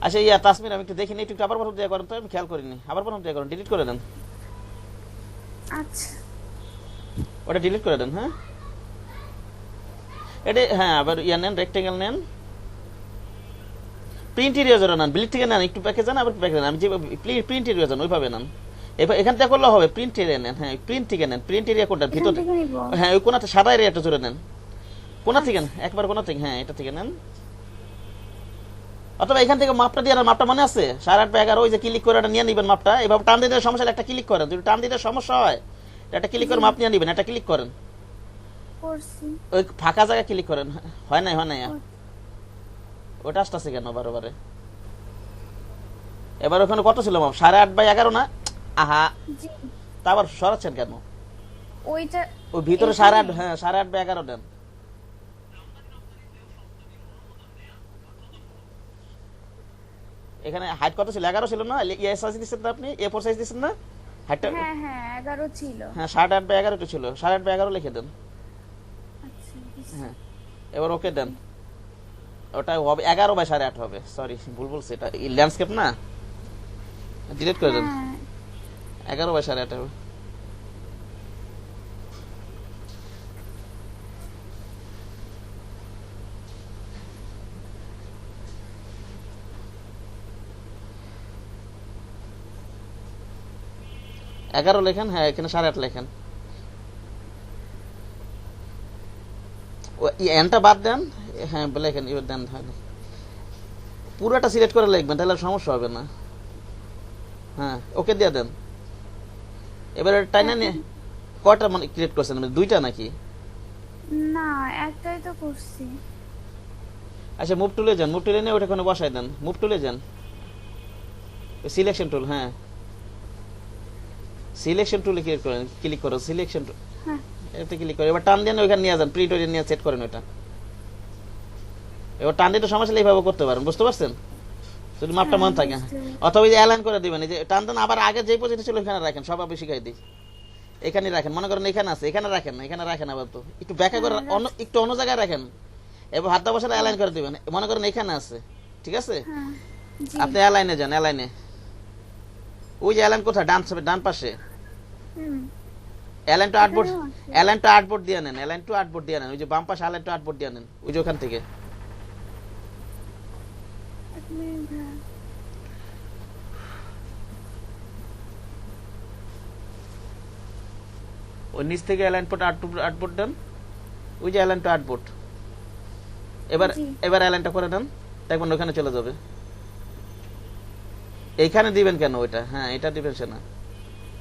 আচ্ছা ইয়া তাসমির আমি একটু দেখিনি, একটু আবার প্রথম দিয়ে করেন তো, আমি খেয়াল করিনি, আবার প্রথম দিয়ে করেন, ডিলিট করে দেন আচ্ছা ওটা, ডিলিট করে দেন। হ্যাঁ এটা হ্যাঁ আবার ইয়া নেন, রেক্টেঙ্গেল নেন, প্রিন্ট ইরেজার নেন, বিলিট থেকে নেন, একটু প্যাকেজ নেন, আবার প্যাকেজ নেন, আমি যে প্রিন্ট ইরেজার ওইভাবে নেন, এখান থেকে করলে হবে, প্রিন্ট এরিয়া নেন, হ্যাঁ প্রিন্ট থেকে নেন, প্রিন্ট এরিয়া কোনটা এখান ভিতরে, থেকে নিব। হ্যাঁ ওই কোনাতে সাদা এরিয়াটা জুড়ে নেন, কোনা থেকে নেন, একবার কোনা থেকে, হ্যাঁ এটা থেকে নেন, অথবা এখান থেকে মাপটা দিয়ে নেন, মাপটা মনে আছে 8.5/11, ওই যে ক্লিক করে এটা নিয়ে নেবেন মাপটা, এভাবে টান দিতে সমস্যা হলে একটা ক্লিক করেন, যদি টান দিতে সমস্যা হয় একটা ক্লিক করে মাপ নিয়ে নেবেন, এটা ক্লিক করেন, করছি। ওই ফাঁকা জায়গায় ক্লিক করেন, হয় নাই ওটা আসতেছে কেন বারে, এবার ওখানে কত ছিল মাপ, 8.5/11 না, আহা জি তা আবার সরাচ্ছেন কেন, ওইটা ওই ভিতরে এখানে? 8.5, হ্যাঁ 8.5/11 দেন, এখানে হাইট কত ছিল, 11 ছিল না, ইয়ে সাইজ দিচ্ছেন না আপনি, A4 সাইজ দিচ্ছেন না হাইটটা, হ্যাঁ হ্যাঁ 11 ছিল। হ্যাঁ 8.5/11 তো ছিল, 8.5/11 লিখে দেন, আচ্ছা হ্যাঁ এবার ওকে দেন, ওটা হবে 11/8.5 হবে, সরি ভুল বলছি, এটা ল্যান্ডস্কেপ না, ডিলিট করে দেন, হ্যাঁ 11/8.5 হবে, 11 লেখেন, হ্যাঁ এখানে 8.5 লেখেন, এনটা বাদ দেন, হ্যাঁ লেখেন এবার দেন, পুরোটা সিলেক্ট করে লিখবেন, তাহলে সমস্যা হবে না, হ্যাঁ ওকে দিয়ে দেন, এবার টাইনা নিয়ে কয়টা মানে ক্রিয়েট করছেন, দুইটা নাকি, না একটাই তো করছি। আচ্ছা মুভ টুলে যান, মুভ টুলে নিয়ে ওটা ওখানে বসাই দেন, মুভ টুলে যান, সিলেকশন টুল, হ্যাঁ সিলেকশন টুলে ক্লিক করো, সিলেকশন টুল হ্যাঁ এতে ক্লিক করে এবার টান দিয়ে ওইখানে নিয়ে যান, প্রিন্ট ওইটা নিয়ে সেট করেন ওইটা, এবার টান দিতে সমস্যা এইভাবে করতে পারেন, বুঝতে পারছেন, যদি মাপটা মনে থাকে, বুঝতে পেরেছি। অথবা এই যে অ্যালাইন করে দিবেন, এই যে টান দেন আবার আগে যে পজিশনে ছিল এখানে রাখেন, সব আমি শিখাই দিই, এখানে রাখেন, মনে করেন এখানে আছে, এখানে রাখেন না, এখানে রাখেন, আবার তো একটু ব্যাখ্যা করে একটু অন্য জায়গায় রাখেন, এবার হাতটা বসালে অ্যালাইন করে দিবেন, মনে করেন এখানে আছে, ঠিক আছে, হ্যাঁ জি আপনি অ্যালাইনে যান, অ্যালাইনে, ওই যে অ্যালাইন কোথায়, ডান পাশে, হুম অ্যালাইন টু আর্টবোর্ড, এখানেও আছে। অ্যালাইন টু আর্টবোর্ড দিয়ে নেন, অ্যালাইন টু আর্টবোর্ড দিয়ে নেন, ওই যে বাম পাশে অ্যালাইন টু আর্টবোর্ড দিয়ে নেন, ওই যে ওখান থেকে, এক মিনিট ভাইয়া। ওই নিচ থেকে অ্যালাইন টু আর্টবোর্ড দেন, ওই যে অ্যালাইন টু আর্টবোর্ড, এবার জি এবার অ্যালাইনটা করে দেন, দেখবেন ওখানে চলে যাবে, এইখানে দিবেন কেন ওইটা, হ্যাঁ এটা দিবেন সে না,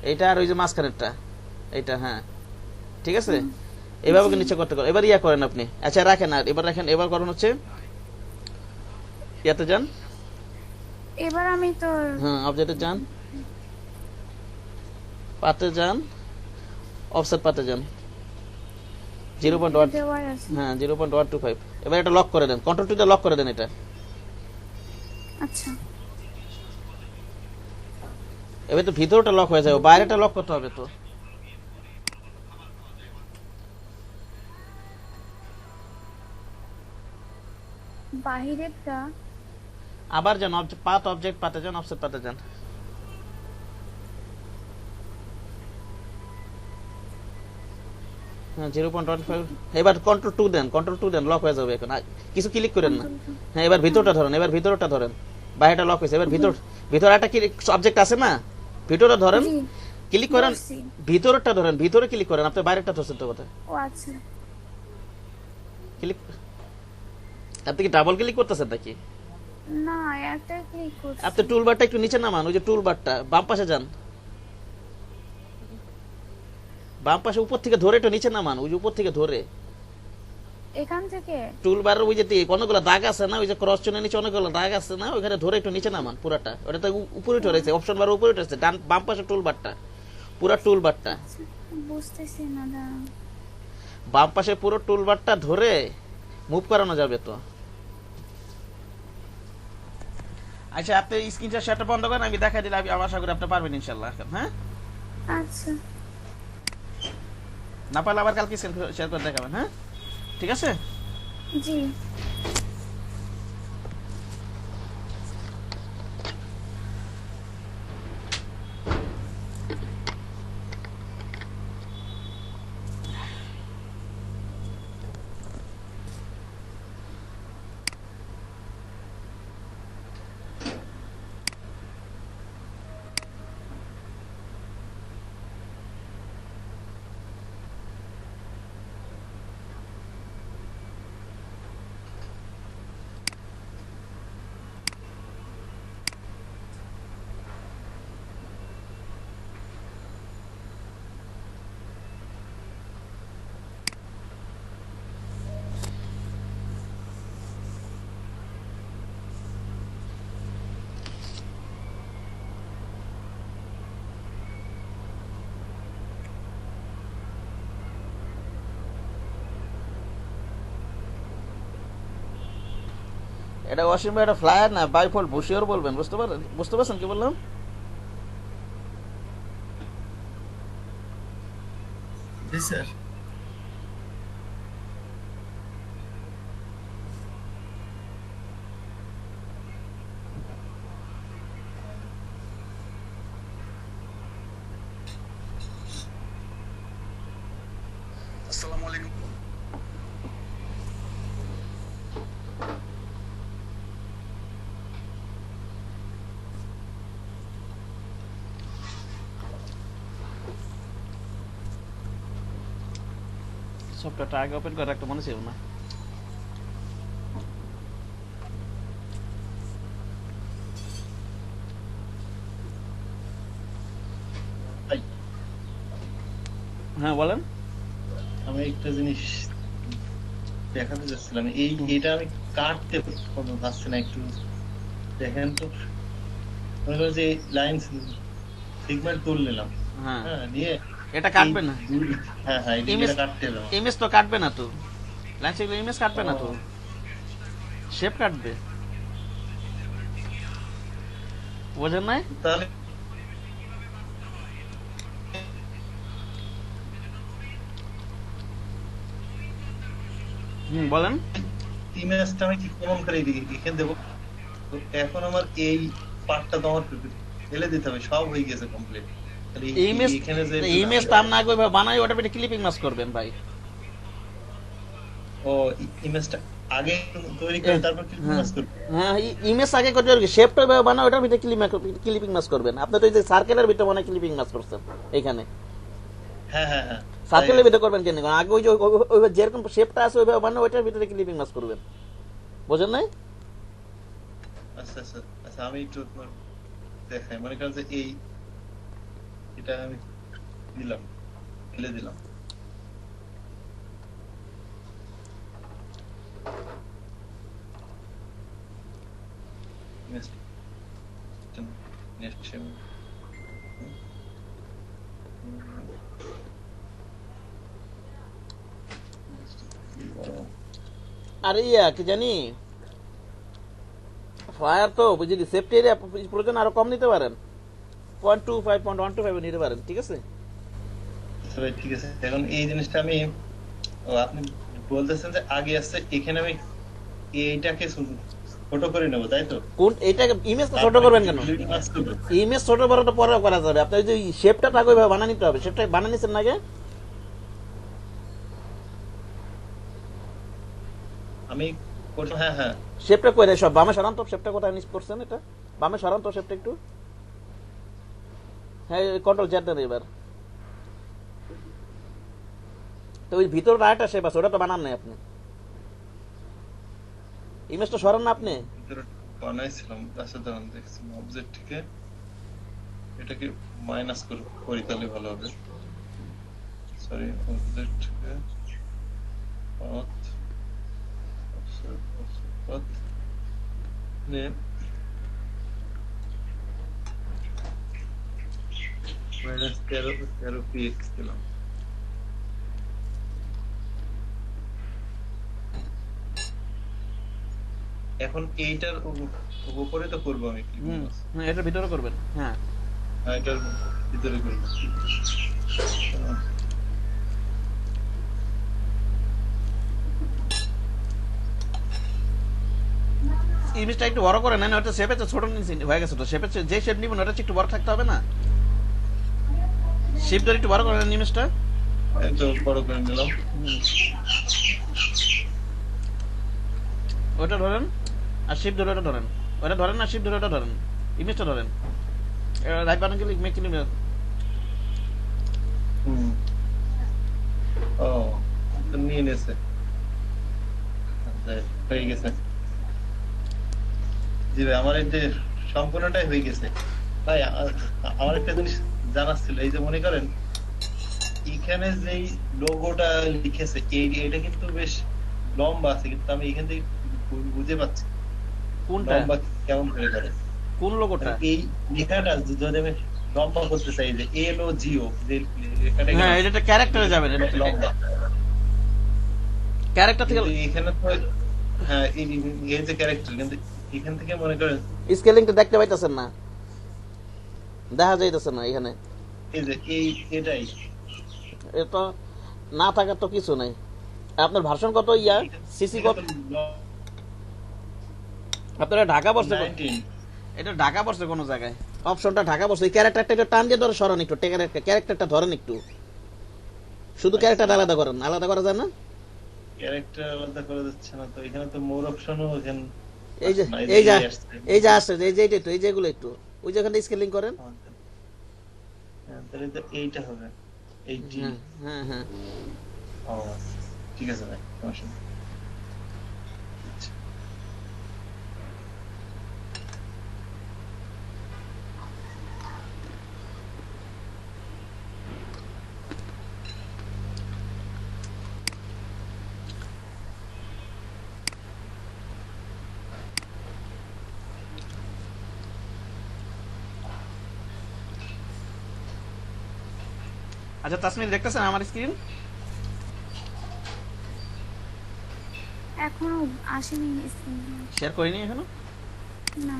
এইটা আর ওই যে মাঝখানেরটা, এইটা, হ্যাঁ ঠিক আছে, এভাবে জি নিচে করতে, এবার ইয়া করেন আপনি, আচ্ছা রাখেন, আর এবার রাখেন, এবার করেন হচ্ছে ইয়াতে যান, এবার আমি তো হ্যাঁ অবজেক্টে যান, পাতে যান, অফসেট পাতে যান, 0.1, দেওয়াই আছে। হ্যাঁ 0.125, এবার এটা লক করে দেন, কন্ট্রোল টু দিয়ে লক করে দেন এটা, আচ্ছা এবার তো ভিতরটা লক হয়ে যাবে, বাইরেটা লক করতে হবে তো, বাহিরেরটা আবার যান, পাত অবজেক্ট পাতে যান, অফসেট পাতে যান, হ্যাঁ 0.15, এবার কন্ট্রোল টু দেন, কন্ট্রোল টু দেন, লক হয়ে যাবে এখন, কিছু ক্লিক করেন না, কন্ট্রোল হ্যাঁ এবার ভিতরটা ধরেন, এবার ভিতরটা ধরেন, বাইরেটা লক হয়েছে, এবার ভিতরে একটা অবজেক্ট আছে না, ভিতরে ধরেন, জি ক্লিক করেন, ধরছি। ভিতরটা ধরেন, ভিতরে ক্লিক করেন, আপনি বাইরেটা ধরছেন তো কথা, ও আচ্ছা ক্লিক, আপনি কি ডাবল ক্লিক করতেছেন নাকি, না একটা ক্লিক করছি। আপনি টুলবারটা একটু নিচে নামান, ওই যে টুলবারটা বাম পাশে যান, বাম পাশে উপর থেকে ধরে একটু নিচে নামান, ওই যে উপর থেকে ধরে এখান থেকে টুলবারের ওই যে অনেকগুলো দাগ আছে না, ওই যে ক্রস চিহ্নের নিচে অনেকগুলো দাগ আছে না, ওইখানে ধরে একটু নিচে নামান পুরাটা, ওটা তো উপরে উঠে রয়েছে, অপশন বার উপরে উঠেছে, ডান বাম পাশে টুলবারটা, পুরো টুলবারটা, আচ্ছা, বুঝতেছি না দাঁড়ান। বাম পাশে পুরো টুলবারটা ধরে মুভ করানো যাবে তো, আচ্ছা আপনি স্ক্রিনটা শেয়ারটা বন্ধ করেন, আমি দেখাই দিলে আমি আশা করি আপনি পারবেন ইনশাআল্লাহ এখন, হ্যাঁ আচ্ছা না পারলে আবার কালকে শেয়ার করে দেখাবেন, হ্যাঁ ঠিক আছে। জি এটা অসীম ভাই, এটা ফ্লায়ার না, বাইফল বসিওর বলবেন, বুঝতে পারছেন কি বললাম? জি স্যার। আসসালামু আলাইকুম। সফটওয়্যারটা আগে ওপেন করে রাখতে মনে ছিল না। ভাই, হ্যাঁ বলেন। আমি একটা জিনিস দেখাতে চাচ্ছিলাম, এটা আমি কাটতে পারছি না, একটু দেখেন তো। মনে করেন যে লাইন সেগমেন্ট তুলে নিলাম, হ্যাঁ, হ্যাঁ, নিয়ে এটা কাটবে না, হ্যাঁ হ্যাঁ ইমেজ এটা কাটতে হবে আমার। ইমেজ তো কাটবে না তো, লাইন সেগুলো ইমেজ কাটবে না তো, শেপ কাটবে, বোঝেন নাই? তাহলে বলেন। ইমেজটা আমি কি কেমন করে এখানে দেবো? তো এখন আমার এই পার্টটা তো আমার ফেলে দিতে হবে, সব হয়ে গেছে কমপ্লিট। তাহলে ইমেজ এখানে যে ইমেজ তো আপনি আগে ওইভাবে বানাই ওটা পেটে ক্লিপিং মাস করবেন ভাই। ও ইমেজটা আগে তৈরি করে তারপর কি হ্যাঁ কাজ করব? হ্যাঁ, ইমেজ আগে করতে হবে, শেপটা ওইভাবে বানাই ওটার ভিতরে ক্লিপিং মাস করবেন। আপনি তো এই যে সার্কেলের ভিতরে মনে ক্লিপিং মাস করছেন এখানে, হ্যাঁ হ্যাঁ হ্যাঁ সার্কেলের ভিতরে করবেন কেন? আগে ওই যে ওইভাবে যেরকম শেপটা আছে ওইভাবে বানাই ওইটার ভিতরে ক্লিপিং মাস করবেন, বোঝেন নাই? আচ্ছা আচ্ছা আচ্ছা, আমি একটু তোমার দেখাই। মনে করেন যে এটা আমি দিলাম, ফেলে দিলাম। আর ইয়া কি জানি, ফায়ার তো বুঝলি সেফটি এরিয়া প্রয়োজন আরো কম নিতে পারেন, 0.25 0.125 নিতে পারেন, ঠিক আছে? তবে ঠিক আছে, এখন এই জিনিসটা আমি আপনি বলতেছেন যে আগে আসছে, এখানে আমি এইটাকে ছোট করে নেবো, তাই তো? কোন এইটা ইমেজ ছোট করবেন কেন? ইমেজ ছোট বড় তো পরে করা যাবে, আপনার যে শেপটা তাকে ওইভাবে বানিয়ে নিতে হবে। শেপটা বানিয়ে নিছেন না আগে? আমি হ্যাঁ হ্যাঁ শেপটা কই সব বামে সরান তো, শেপটা কোথায় নিচ করছেন? এটা বামে সরান তো শেপটা একটু। হ্যাঁ, কন্ট্রোল জেড দেন এবার। তো ওই ভিতর আরেকটা শেপ আছে, ওটা তো বানান নাই আপনি, ইমেজটা সরান না আপনি। ভিতরে বানাইছিলাম, আচ্ছা দাঁড়ান দেখছি অবজেক্ট থেকে এটাকে মাইনাস করি তাহলে ভালো হবে। সরি, অবজেক্ট থেকে path path name minus 13 px দিলাম। এখন এইটার উপরে তো করবো আমি কি এটার ভিতরে করবেন। হ্যাঁ, এটার ভিতরে করবো। ইমেজটা একটু বড় করে নেন, ওটা শেপে ছোট নিয়েছি হয়ে গেছে তো। শেপে যে শেপ নিবেন ওটা একটু বড় থাকতে হবে না? শেপ ধরে একটু বড় করে নেন ইমেজটা। একটু বড় করে নিলাম। ওটা ধরেন আর শিপ ধরে ওটা ধরেন, ওটা ধরেন না শিপ ধরে ওটা ধরেন, ইমেজটা ধরেন। Right button click make image. ও তো নিয়ে নেছে, হয়ে গেছে। জি ভাই, আমার এই যে সম্পূর্ণটাই হয়ে গেছে ভাই। আমার একটা জিনিস জানার ছিল, এই যে মনে করেন এখানে যেই লোগোটা লিখেছে এটা কিন্তু বেশ লম্বা আছে, কিন্তু আমি এখান থেকে বুঝে পাচ্ছি কোনটা লম্বা কেমন করে। কোন লোগোটা? এই লেখাটা যদি আমি লম্বা করতে চাই, যে এল ও জিও যে লেখাটা, হ্যাঁ, এটা ক্যারেক্টারে যাবেন, এটা লম্বা ক্যারেক্টার থেকে। এখানে তো হ্যাঁ এই যে ক্যারেক্টার, কিন্তু এখান থেকে মনে করেন স্কেলিংটা দেখতে পাইতেছেন না, দেখা যাইতেছে না এখানে। এই যে এটাই এটা না থাকার তো কিছু নাই। আপনার ভার্সন কত ইয়া সিসি কত? আপনারা ঢাকা পড়ছে 19 এটা ঢাকা পড়ছে কোন জায়গায়, অপশনটা ঢাকা পড়ছে। এই ক্যারেক্টারটা একটু টান দিয়ে ধরে সরান, একটু ক্যারেক্টারটা ধরেন একটু, শুধু ক্যারেক্টার আলাদা করেন, আলাদা করা যায় না? ক্যারেক্টার আলাদা করা যাচ্ছে না তো, এখানে তো মোর অপশনও এখানে এই যে এই যে এই যে আসছে, এই যে এইটা, এই যেগুলো একটু ওই যেখানে স্কেলিং করেন। তাহলে তো এইটা হবে 80। হ্যাঁ হ্যাঁ ও ঠিক আছে ভাই, সমস্যা নেই। আচ্ছা। আচ্ছা তাসমির দেখতেছেন আমার স্ক্রিন? এখনো আসেনি স্ক্রিন। শেয়ার করিনি এখনো। না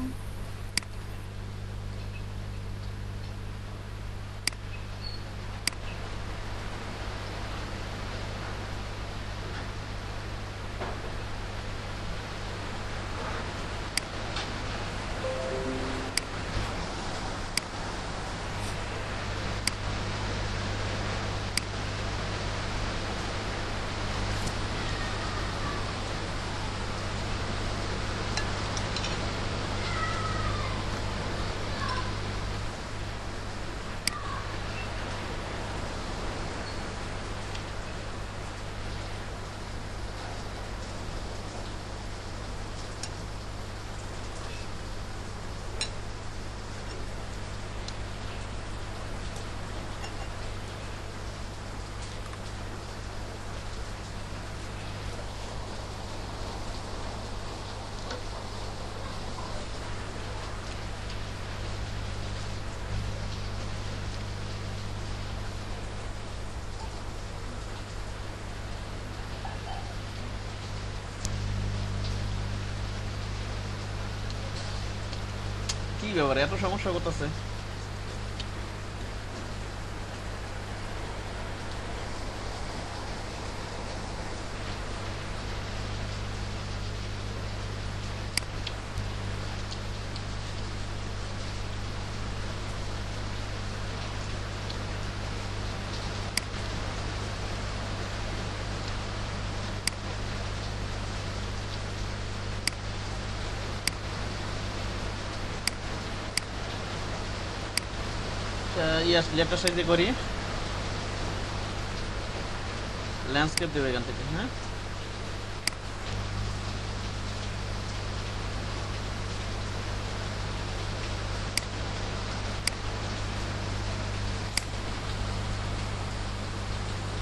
কি ব্যাপার এত সমস্যা করতেছে? ইয়াস লেটার সাইজে করি, ল্যান্ডস্কেপ দেবো এখান থেকে। হ্যাঁ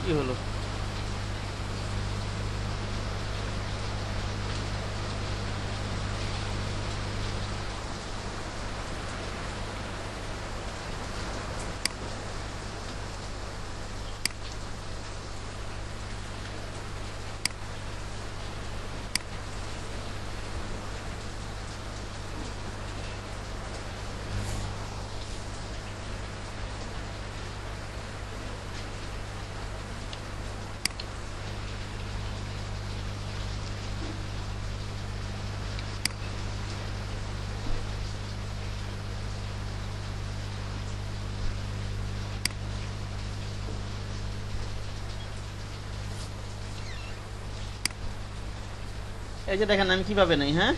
কি হলো? এই যে দেখেন আমি কিভাবে নেই। হ্যাঁ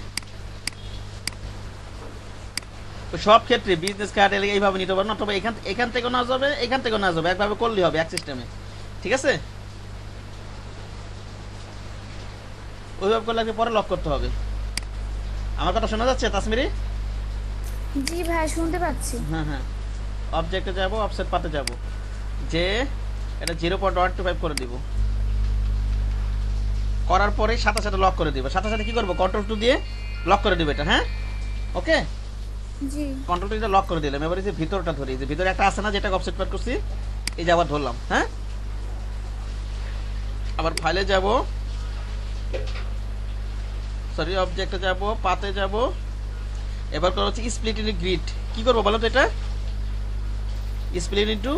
সব ক্ষেত্রে বিজনেস কার্ড এলে এইভাবে নিতে পারবো না, তবে এখান থেকে না যাবে, এখান থেকে না যাবে, একভাবে করলেই হবে এক সিস্টেমে। ঠিক আছে, ওইভাবে করলে আগে পরে লক করতে হবে। আমার কথা শোনা যাচ্ছে তাসমিরি? জি ভাই শুনতে পাচ্ছি। হ্যাঁ হ্যাঁ অবজেক্টে যাব, অফসেট পাতে যাব, যে এটা 0.125 করে দিব, করার পরে সাথে সাথে লক করে দিব। সাথে সাথে কি করবো, কন্ট্রোল 2 দিয়ে লক করে দিব এটা। হ্যাঁ ওকে, জি কন্ট্রোল 2 দিয়ে লক করে দিলাম। এবারে যে ভিতরটা ধরি, যে ভিতরে একটা আছে না যেটা অফসেট পার করছি, এই যে আবার ধরলাম। হ্যাঁ আবার ফাইলে যাব, সরি অবজেক্টে যাব, পাতে যাব, এবার করা হচ্ছে স্প্লিট ইনটু গ্রিড। কি করবো বলো তো এটা? স্প্লিট ইনটু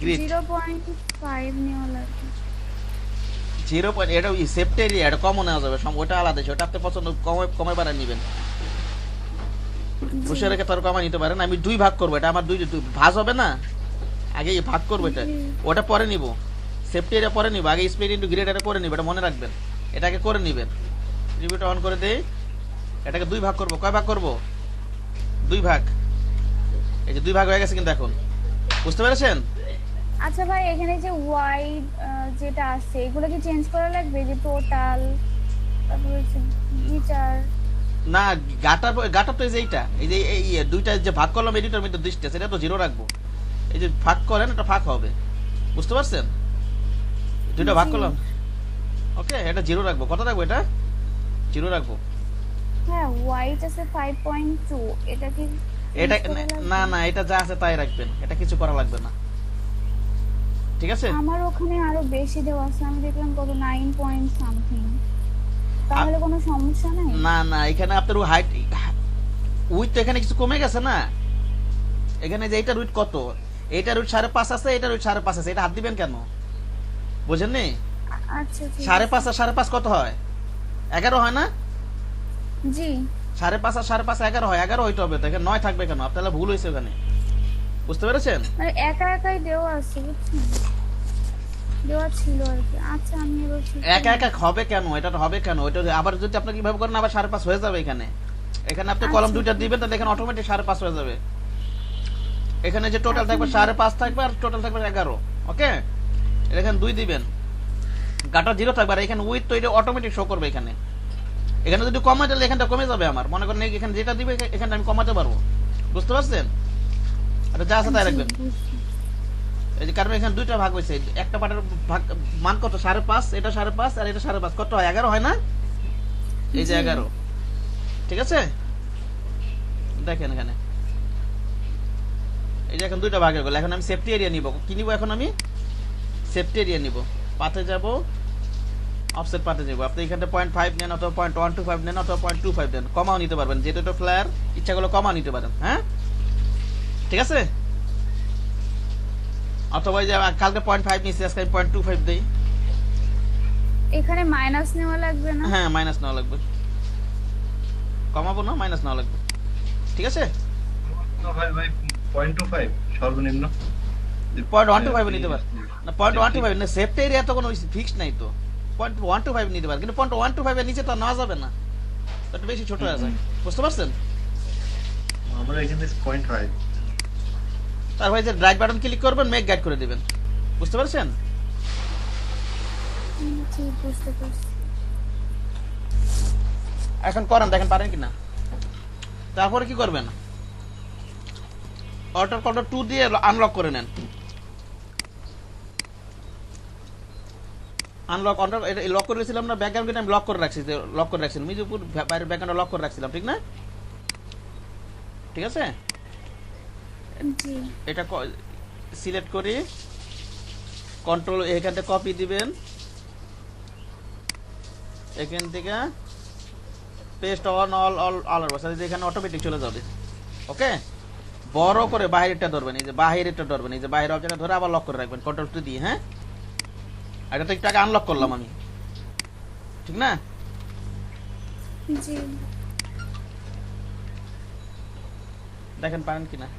গ্রিড 0.5 নেওয়া লাগবে। 0. এটা সেফটি এরিয়া, এটা কমও নেওয়া যাবে, ওটা আলাদা, ওটা আপনি পছন্দ কমে কমে বাড়ায় নেবেন। বসে রেখে তার কমায় নিতে পারেন। আমি 2 ভাগ করবো, এটা আমার 2 ভাজ হবে না, আগে ভাগ করবো এটা, ওটা পরে নিব। সেফটি এরিয়া পরে নিব, আগে স্প্লিট ইনটু গ্রিড এটা করে নিব, এটা মনে রাখবেন, এটাকে করে নেবেন। রিভিউটা অন করে দেই, এটাকে 2 ভাগ করব। কয় ভাগ করব? 2 ভাগ। এই যে 2 ভাগ হয়ে গেছে কিন্তু এখন, বুঝতে পেরেছেন? আচ্ছা ভাই, এখানে যে ওয়াইড যেটা আছে এগুলো কি চেঞ্জ করা লাগবে? যে টোটাল, তারপর হচ্ছে গিটার। না, গাটার তো এই যে এইটা, এই যে এই দুইটা যে ভাগ করলাম এডিটর মধ্যে 2টা, সেটা তো 0 রাখবো। এই যে ভাগ করেন, এটা ভাগ হবে, বুঝতে পারছেন? 2টা ভাগ করলাম, ওকে, এটা 0 রাখবো। কত রাখবো এটা? 0 রাখবো। হ্যাঁ, ওয়াইড আছে 5.2, এটা কি এটা change করা লাগবে? না না, এটা যা আছে তাই রাখবেন, এটা কিছু করা লাগবে না, ঠিক আছে? আমার ওখানে আরো বেশি দেওয়া আছে, আমি দেখলাম কত 9 পয়েন্ট সামথিং। তাহলে কোনো সমস্যা নাই? না না, এখানে আপনার হাইট উইথ তো এখানে কিছু কমে গেছে না। এখানে যে এইটার উইথ কত, এইটার উইথ 5.5 আছে, এইটার উইথ 5.5 আছে, এটা হাত দিবেন কেন? বুঝেননি? আচ্ছা ঠিক 5.5 আর 5.5 কত হয়? 11 হয় না? জি। 5.5 আর 5.5 11 হয়, 11 হইতে হবে তো, এখানে 9 থাকবে কেন? আপনার ভুল হয়েছে ওখানে, বুঝতে পেরেছেন? মানে একা একাই দেওয়া আছে, বুঝছেন? দেওয়া ছিল আর কি। আচ্ছা, আমি এবার ঠিক একা একা হবে কেন? এটা তো হবে কেন? ওইটা আবার যদি আপনি কিভাবে করেন, আবার 5.5 হয়ে যাবে এখানে। এখানে আপনি কলম আচ্ছা। 2টা দিবেন, তাহলে এখানে অটোমেটিক 5.5 হয়ে যাবে। এখানে যে টোটাল থাকবে 5.5 থাকবে, আর টোটাল থাকবে 11, ওকে? এখানে 2 দিবেন, গাটা 0 থাকবে, আর এখানে উইথ তো এটা অটোমেটিক শো করবে এখানে। এখানে যদি কমে, তাহলে এখানটা কমে যাবে আমার, মনে করেন এখানে যেটা দিবে এখানে আমি কমাতে পারবো, বুঝতে পারছেন? এটা যা আছে তাই রাখবেন। বুঝছি। এই যে কারণ এখানে 2টা ভাগ হয়েছে, একটা পার্টের ভাগ মান কত? 5.5, এটা 5.5 আর এটা 5.5, কত হয়? 11 হয় না? এই যে জি। 11, ঠিক আছে? দেখেন এখানে, এই যে এখন 2টা ভাগ হয়ে গেল। এখন আমি সেফটি এরিয়া নিব। কি নিব এখন? আমি সেফটি এরিয়া নিব, পাতে যাব, অফসেট পাতে যাব। আপনি এখানে 0.5 নেন, অথবা 0.125 নেন, অথবা 0.25 নেন, কমাও নিতে পারবেন, যেটা তো ফ্লায়ার ইচ্ছা করলে কমাও নিতে পারেন, হ্যাঁ, ঠিক আছে? অথবা এই যে কালকে 0.5 নিয়েছি, আজকে 0.25 দেই। এখানে মাইনাস নেওয়া লাগবে না? হ্যাঁ, মাইনাস নেওয়া লাগবে, কমাবো না, মাইনাস নেওয়া লাগবে, ঠিক আছে? ভাই ভাই 0.25 সর্বনিম্ন 0.125 নিতে পারেন না, 0.125 না, সেফটি এরিয়া তো কোনো ফিক্সড নাই তো, 0.125 নিতে পারেন, কিন্তু 0.125 এর নিচে তো নেওয়া যাবে না, একটু বেশি ছোট হয়ে যায়, বুঝতে পারছেন? আমরা এখানে 0.5। তারপরে যে রাইট বাটন ক্লিক করবেন, মেক গাইড করে দিবেন, বুঝতে পারছেন? ঠিক, বুঝতে পারছি। এখন করেন, দেখেন পারেন কিনা। তারপরে কি করবেন? অল্টার কন্ট্রোল 2 দিয়ে আনলক করে নেন। আনলক অন্টার এটা লক করে রেখেছিলাম না, ব্যাকগ্রাউন্ডকে আমি লক করে রাখছি, লক করে রাখছিলাম মিজুপুর বাইরের ব্যাকগ্রাউন্ড লক করে রাখছিলাম, ঠিক না? ঠিক আছে, জি। এটা সিলেক্ট করি, কন্ট্রোল এখান থেকে কপি দিবেন, এখান থেকে paste on all all all এখানে অটোমেটিক চলে যাবে, ওকে? বড় করে বাইরেরটা ধরবেন, এই যে বাইরেরটা ধরবেন, এই যে বাইরের অবজেক্টটা ধরে আবার লক করে রাখবেন কন্ট্রোল 2 দিয়ে, হ্যাঁ? এটা তো একটু আগে আনলক করলাম আমি, ঠিক না? জি। দেখেন পারেন কিনা।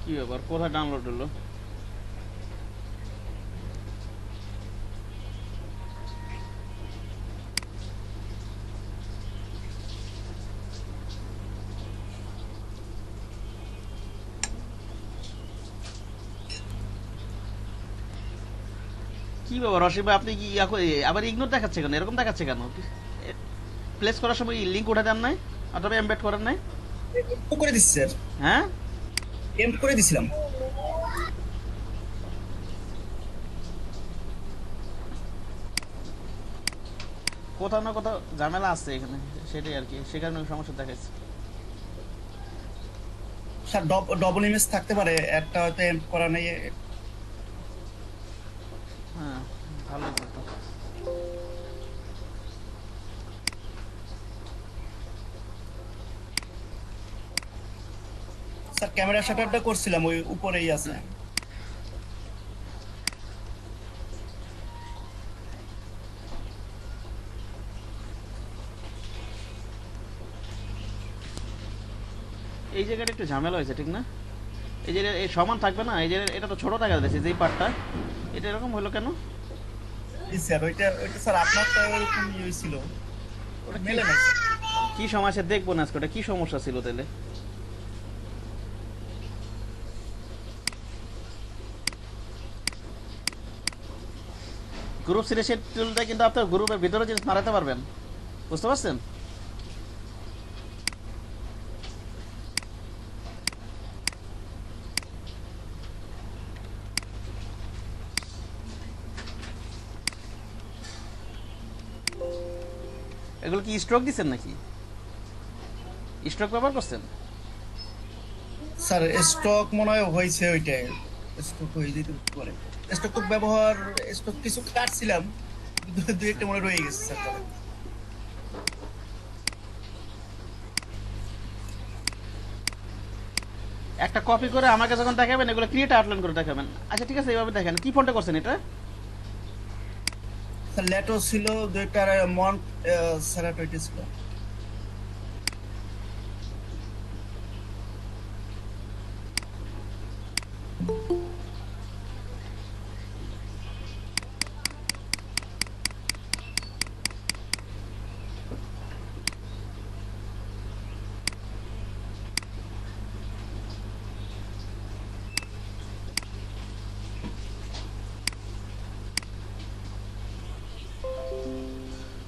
কি ব্যাপার, কোথায় ডাউনলোড হলো? কি ব্যাপার রশিদ ভাই, আপনি কি আবার ইগনোর দেখাচ্ছে কেন, এরকম দেখাচ্ছে কেন? প্লেস করার সময় লিংক উঠে দেন নাই অথবা এমবেড করেন নাই? করে দিচ্ছি স্যার, হ্যাঁ, এম করে দিছিলাম। কোথাও না কোথাও ঝামেলা আছে এখানে, সেটাই আর কি, সে কারণে সমস্যা দেখাচ্ছে। স্যার ডবল ইমেজ থাকতে পারে, একটা হয়তো এম করা নেই। হ্যাঁ, ভালো কথা। স্যার ক্যামেরা শাটারটা করছিলাম, ওই উপরেই আছে। এই জায়গাটা একটু ঝামেলা হয়েছে, ঠিক না? এই যে এই সমান থাকবে না, এই যে এটা তো ছোট দেখা যাচ্ছে, যেই পার্টটা এটা এরকম হলো কেন? জি স্যার, ওইটা স্যার আপনারটা ওরকম হয়েছিল, ওটা কি- মেলে নাই স্যার। কি সমস্যা দেখবো না আজকে, ওটা কি সমস্যা ছিল তাহলে? গ্রুপ সিলেকশন টুলটা কিন্তু আপনার গ্রুপের ভিতরে জিনিস মারাতে পারবেন, বুঝতে পারছেন? এগুলো কি স্ট্রোক দিচ্ছেন নাকি? স্ট্রোক ব্যবহার করছেন? স্যার স্টক মনে হয় হয়েছে, ওইটাই স্টক হয়ে যেতে পারে। স্টক তো ব্যবহার, স্টক কিছু কাটছিলাম, দুই একটা মনে রয়ে গেছে স্যার তবে। একটা কপি করে আমাকে যখন দেখাবেন, এগুলো ক্রিয়েট আউটলাইন করে দেখাবেন। আচ্ছা ঠিক আছে, এইভাবে দেখেন। কি ফন্টে করছেন এটা? স্যার লেটো ছিল দুইটার, মন্ট সেরাটোইটি ছিল।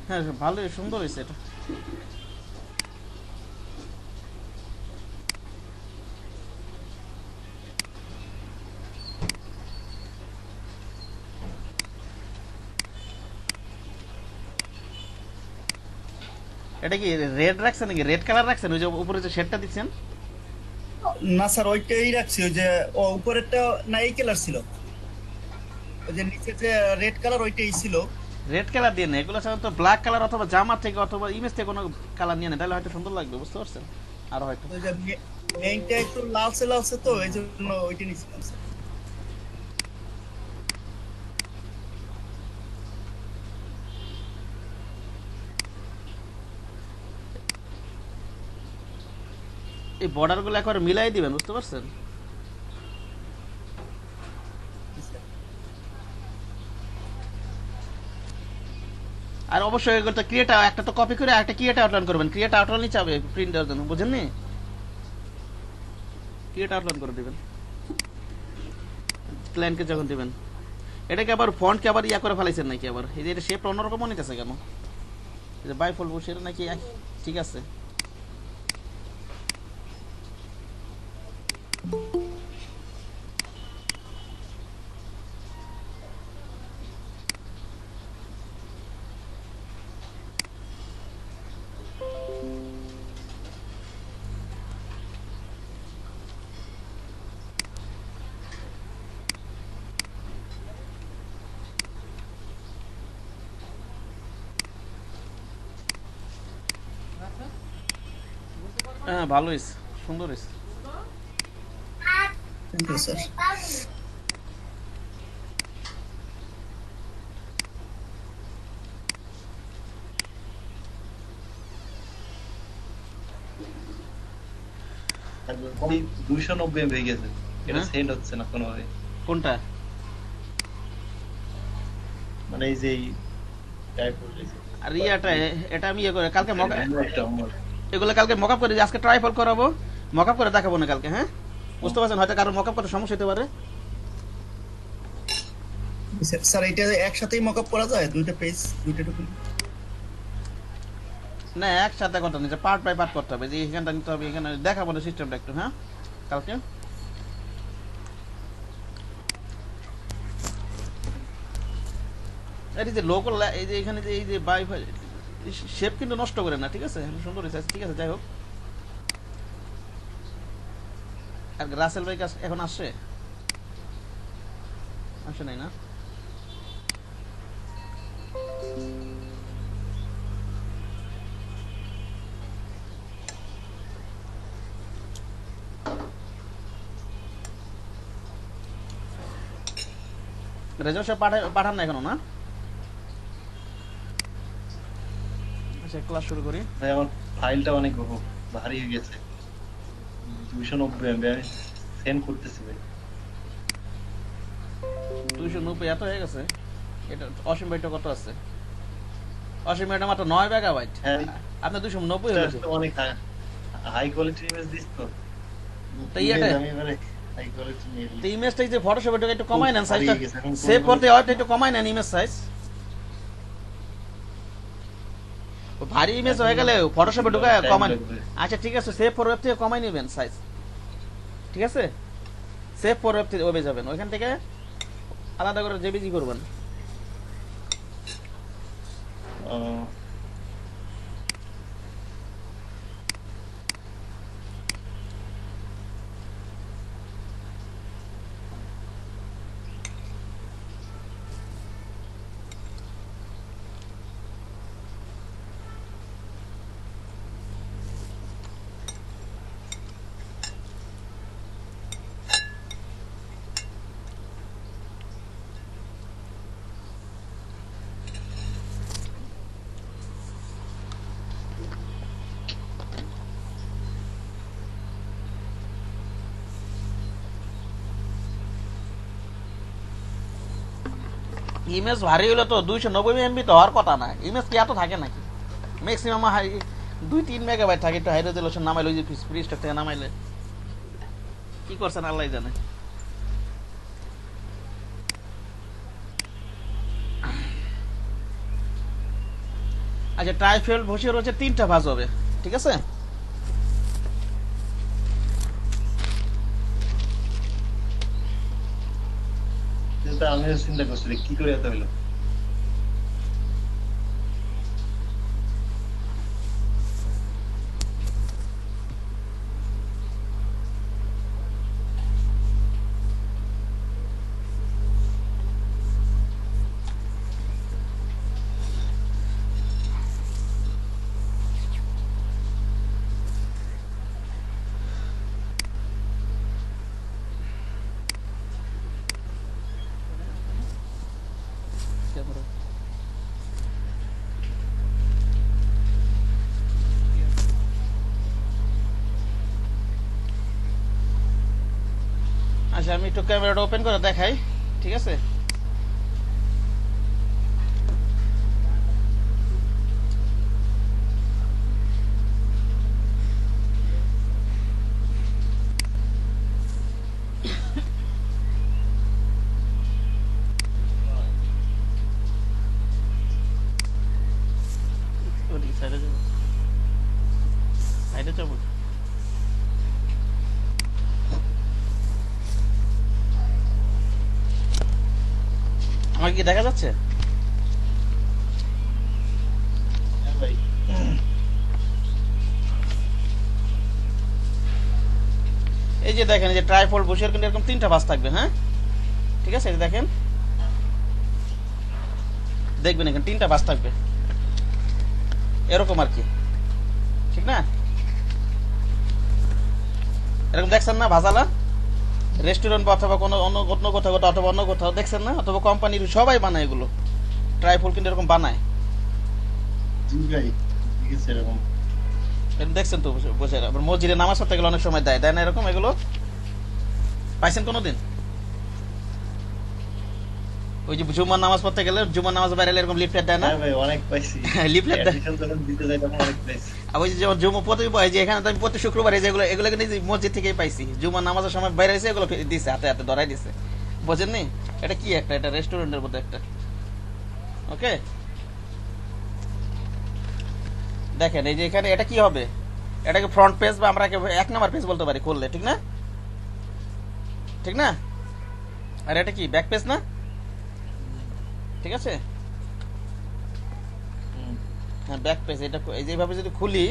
হ্যাঁ, ভালোই সুন্দর হয়েছে এটা। এটা কি রেড রাখছেন নাকি, রেড কালার রাখছেন? ওই যে উপরে যে শেডটা দিচ্ছেন? না স্যার, ওইটাই রাখছি। ওই যে উপরেরটা না এই কালার ছিল, ওই যে নিচে যে রেড কালার ওইটাই ছিল। রেড কালার দিয়ে নেই, এগুলো সাধারণত ব্ল্যাক কালার অথবা জামা থেকে অথবা ইমেজ থেকে কোনো কালার নিয়ে নেয়, তাহলে হয়তো সুন্দর লাগবে, বুঝতে পারছেন? আর হয়তো ওই যে মেইনটা একটু লালচে লালচে, তো এই জন্য ওইটা নিছিলাম স্যার। এই বর্ডারগুলো একবার মিলাই দিবেন, বুঝতে পারছেন? আর অবশ্যই এগুলো তো ক্রিয়েট, একটা তো কপি করে একটা ক্রিয়েট আউটলাইন করবেন। ক্রিয়েট আউটলাইনই চাবে প্রিন্ট দেওয়ার জন্য, বুঝেননি? ক্রিয়েট আউটলাইন করে দিবেন ক্লায়েন্টকে যখন দিবেন। এটাকে আবার ফন্টকে আবার ইয়া করে ফেলাইছেন নাকি? আবার এই যে এটা শেপটা অন্যরকম মনে হচ্ছে কেন? এই যে বাইফল বসে নাকি ঠিক আছে? হ্যাঁ, ভালো হয়েছে, সুন্দর হয়েছে। Thank you sir. একদম 290 হয়ে গেছে। এটা হ্যাঁ? সেন্ড হচ্ছে না কোনোভাবে। কোনটা? মানে এই যে টাইপ করতেছি আর ইয়াটা এটা আমি ইয়ে করে কালকে একটা আমার এগুলো কালকে মকআপ করে আজকে ট্রাইফল করাবো, মকআপ করে দেখাবো না কালকে, হ্যাঁ? বুঝতে পারছেন, হয়তো কারো মকআপ করতে সমস্যা হতে পারে। স্যার এটা একসাথেই মকআপ করা যায় দুইটা পেজ দুইটা টুকু? না একসাথে করতে নিচে পার্ট বাই পার্ট করতে হবে, যে এখানটা নিতে হবে, এখানে দেখাবো না সিস্টেমটা একটু, হ্যাঁ কালকে। এই যে লোকাল এই যে এখানে যে এই যে বাইফাই শেপ কিন্তু নষ্ট করে না, ঠিক আছে, সুন্দর হয়েছে, ঠিক আছে, যাই হোক। আর রাসেল ভাই কাজ এখন আসছে? আসে নাই না? রেজাল্ট সব পাঠান না এখনো না? আচ্ছা ক্লাস শুরু করি। ভাই আমার ফাইলটা অনেক ভারী হয়ে গেছে 290 MB আমি সেন্ড করতেছি ভাই 290 এত হয়ে গেছে? এটা অসীম ভাইটা কত আছে? অসীম ভাইটা মাত্র 9 মেগাবাইট, হ্যাঁ আপনার 290 হয়ে গেছে। এটা অনেক হাই কোয়ালিটি ইমেজ দিস তো তো ইয়েটা আমি এবারে হাই কোয়ালিটি নিয়ে তো ইমেজটা যে ফটোশপে একটু কমাই নেন ভারী সাইজটা, হয়ে গেছে, এখন সেভ কোনো- করতে হয় একটু কমাই নেন ইমেজ সাইজ। ভারী ইমেজ হয়ে গেলে ফটোশপে ঢুকায় Time কমান। লাগবে। আচ্ছা ঠিক আছে, সেভ ফর ওয়েব থেকে কমাই নেবেন সাইজ, ঠিক আছে? সেভ ফর ওয়েব থেকে ওয়েবে যাবেন, ওইখান থেকে আলাদা করে জেপিজি করবেন। আহ, ইমেজ ভারী হলে তো 290 এমবি তো হওয়ার কথা না, ইমেজ কি এত থাকে নাকি? ম্যাক্সিমাম হাই 2-3 মেগাবাইট থাকে, একটু হাই রেজলিউশন নামাইলে, ওই যে ফ্রি স্টক থেকে নামাইলে কি করছেন আল্লাহ জানে। আচ্ছা ট্রাইফেল বসে রয়েছে 3টা ভাঁজ হবে, ঠিক আছে? যেটা আমিও চিন্তা করছি যে কি করে এত হলো আচ্ছা আমি একটু ক্যামেরাটা ওপেন করে দেখাই, ঠিক আছে? সাইডে যাবো, সাইডে যাবো। আমাকে কি দেখা যাচ্ছে? হ্যাঁ ভাই এই যে দেখেন, এই যে ট্রাইফোল্ড বসে কিন্তু এরকম 3টা ভাঁজ থাকবে, হ্যাঁ ঠিক আছে? এই যে দেখেন, দেখবেন এখানে 3টা ভাঁজ থাকবে এরকম আর কি, ঠিক না? এরকম দেখছেন না ভাজালা? রেস্টুরেন্ট অথবা কোনো অন্য অন্য কোথাও অথবা অন্য কোথাও দেখছেন না? অথবা কোম্পানির সবাই বানায় এগুলো, ট্রাইফোল্ড কিন্তু এরকম বানায়। জি ভাই ঠিক আছে এরকম এরকম দেখছেন তো বসে, আবার মসজিদে নামাজ পড়তে গেলে অনেক সময় দেয়, দেয় না এরকম এগুলো? পাইছেন কোনোদিন? ওই যে জুমার নামাজ পড়তে গেলে জুমার নামাজ বাইরে এরকম লিফলেট দেয় না? হ্যাঁ ভাই অনেক পাইছি। লিফলেট দেয়। Admission যখন দিতে যাই তখন অনেক পাইছি। আর ওই যে যেমন জুমা প্রতি যে এখানে তো আমি প্রতি শুক্রবার এই যেগুলো এগুলো কিন্তু এই যে মসজিদ থেকেই পাইছি। জুমার নামাজের সময় বাইরে এসে এগুলো দিছে, হাতে হাতে ধরাই দিছে। বোঝেননি? এটা কি একটা, এটা রেস্টুরেন্টের মধ্যে একটা। ওকে, দেখেন এই যে এখানে এটা কি হবে, এটাকে ফ্রন্ট পেজ বা আমরা এক নাম্বার পেজ বলতে পারি করলে, ঠিক না? ঠিক না? আর এটা কি ব্যাক পেজ না? ঠিক আছে, হ্যাঁ ব্যাক পেজ। এটা এই যেভাবে যদি খুলি,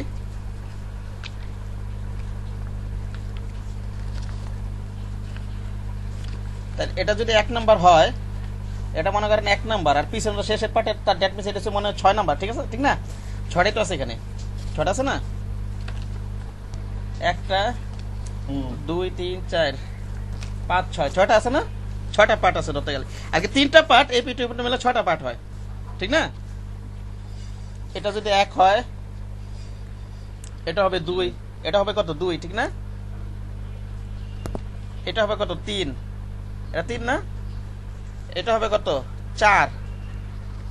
তাহলে এটা যদি এক নাম্বার হয়, এটা মনে করেন এক নাম্বার, আর পিছনের শেষের পার্টে তার ডেট মিস এটা হচ্ছে মনে হয় 6 নাম্বার, ঠিক আছে? ঠিক না? 6টাই তো আছে এখানে, 6টা আছে না? 1 2 3 4 5 6, 6টা আছে না? 6টা পার্ট আছে ধরতে গেলে। আগে 3টা পার্ট এপি টু এপি মিলে 6টা পার্ট হয়, ঠিক না? এটা যদি 1 হয়, এটা হবে 2, এটা হবে কত 2, ঠিক না? এটা হবে কত 3, এটা 3 না? এটা হবে কত 4,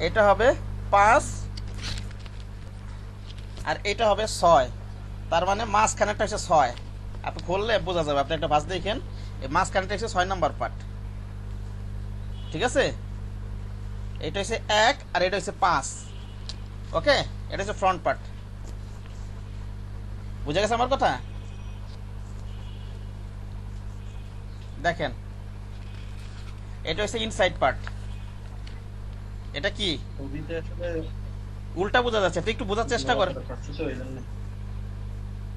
এটা হবে 5, আর এটা হবে 6। তার মানে মাঝখানেরটা হচ্ছে 6। আপনি খুললে বোঝা যাবে, আপনি একটা ভাঁজ দেখেন, এই মাঝখানেরটা হচ্ছে 6 নাম্বার পার্ট, ঠিক আছে? এটা হচ্ছে 1 আর এটা হচ্ছে 5। ওকে, এটা হচ্ছে ফ্রন্ট পার্ট। বুঝা গেছে আমার কথা? দেখেন এটা হচ্ছে ইনসাইড পার্ট। এটা কি ছবিতে আসলে উল্টা বোঝা যাচ্ছে, তুই একটু বোঝার চেষ্টা করেন। পাচ্ছি তো, এই জন্য।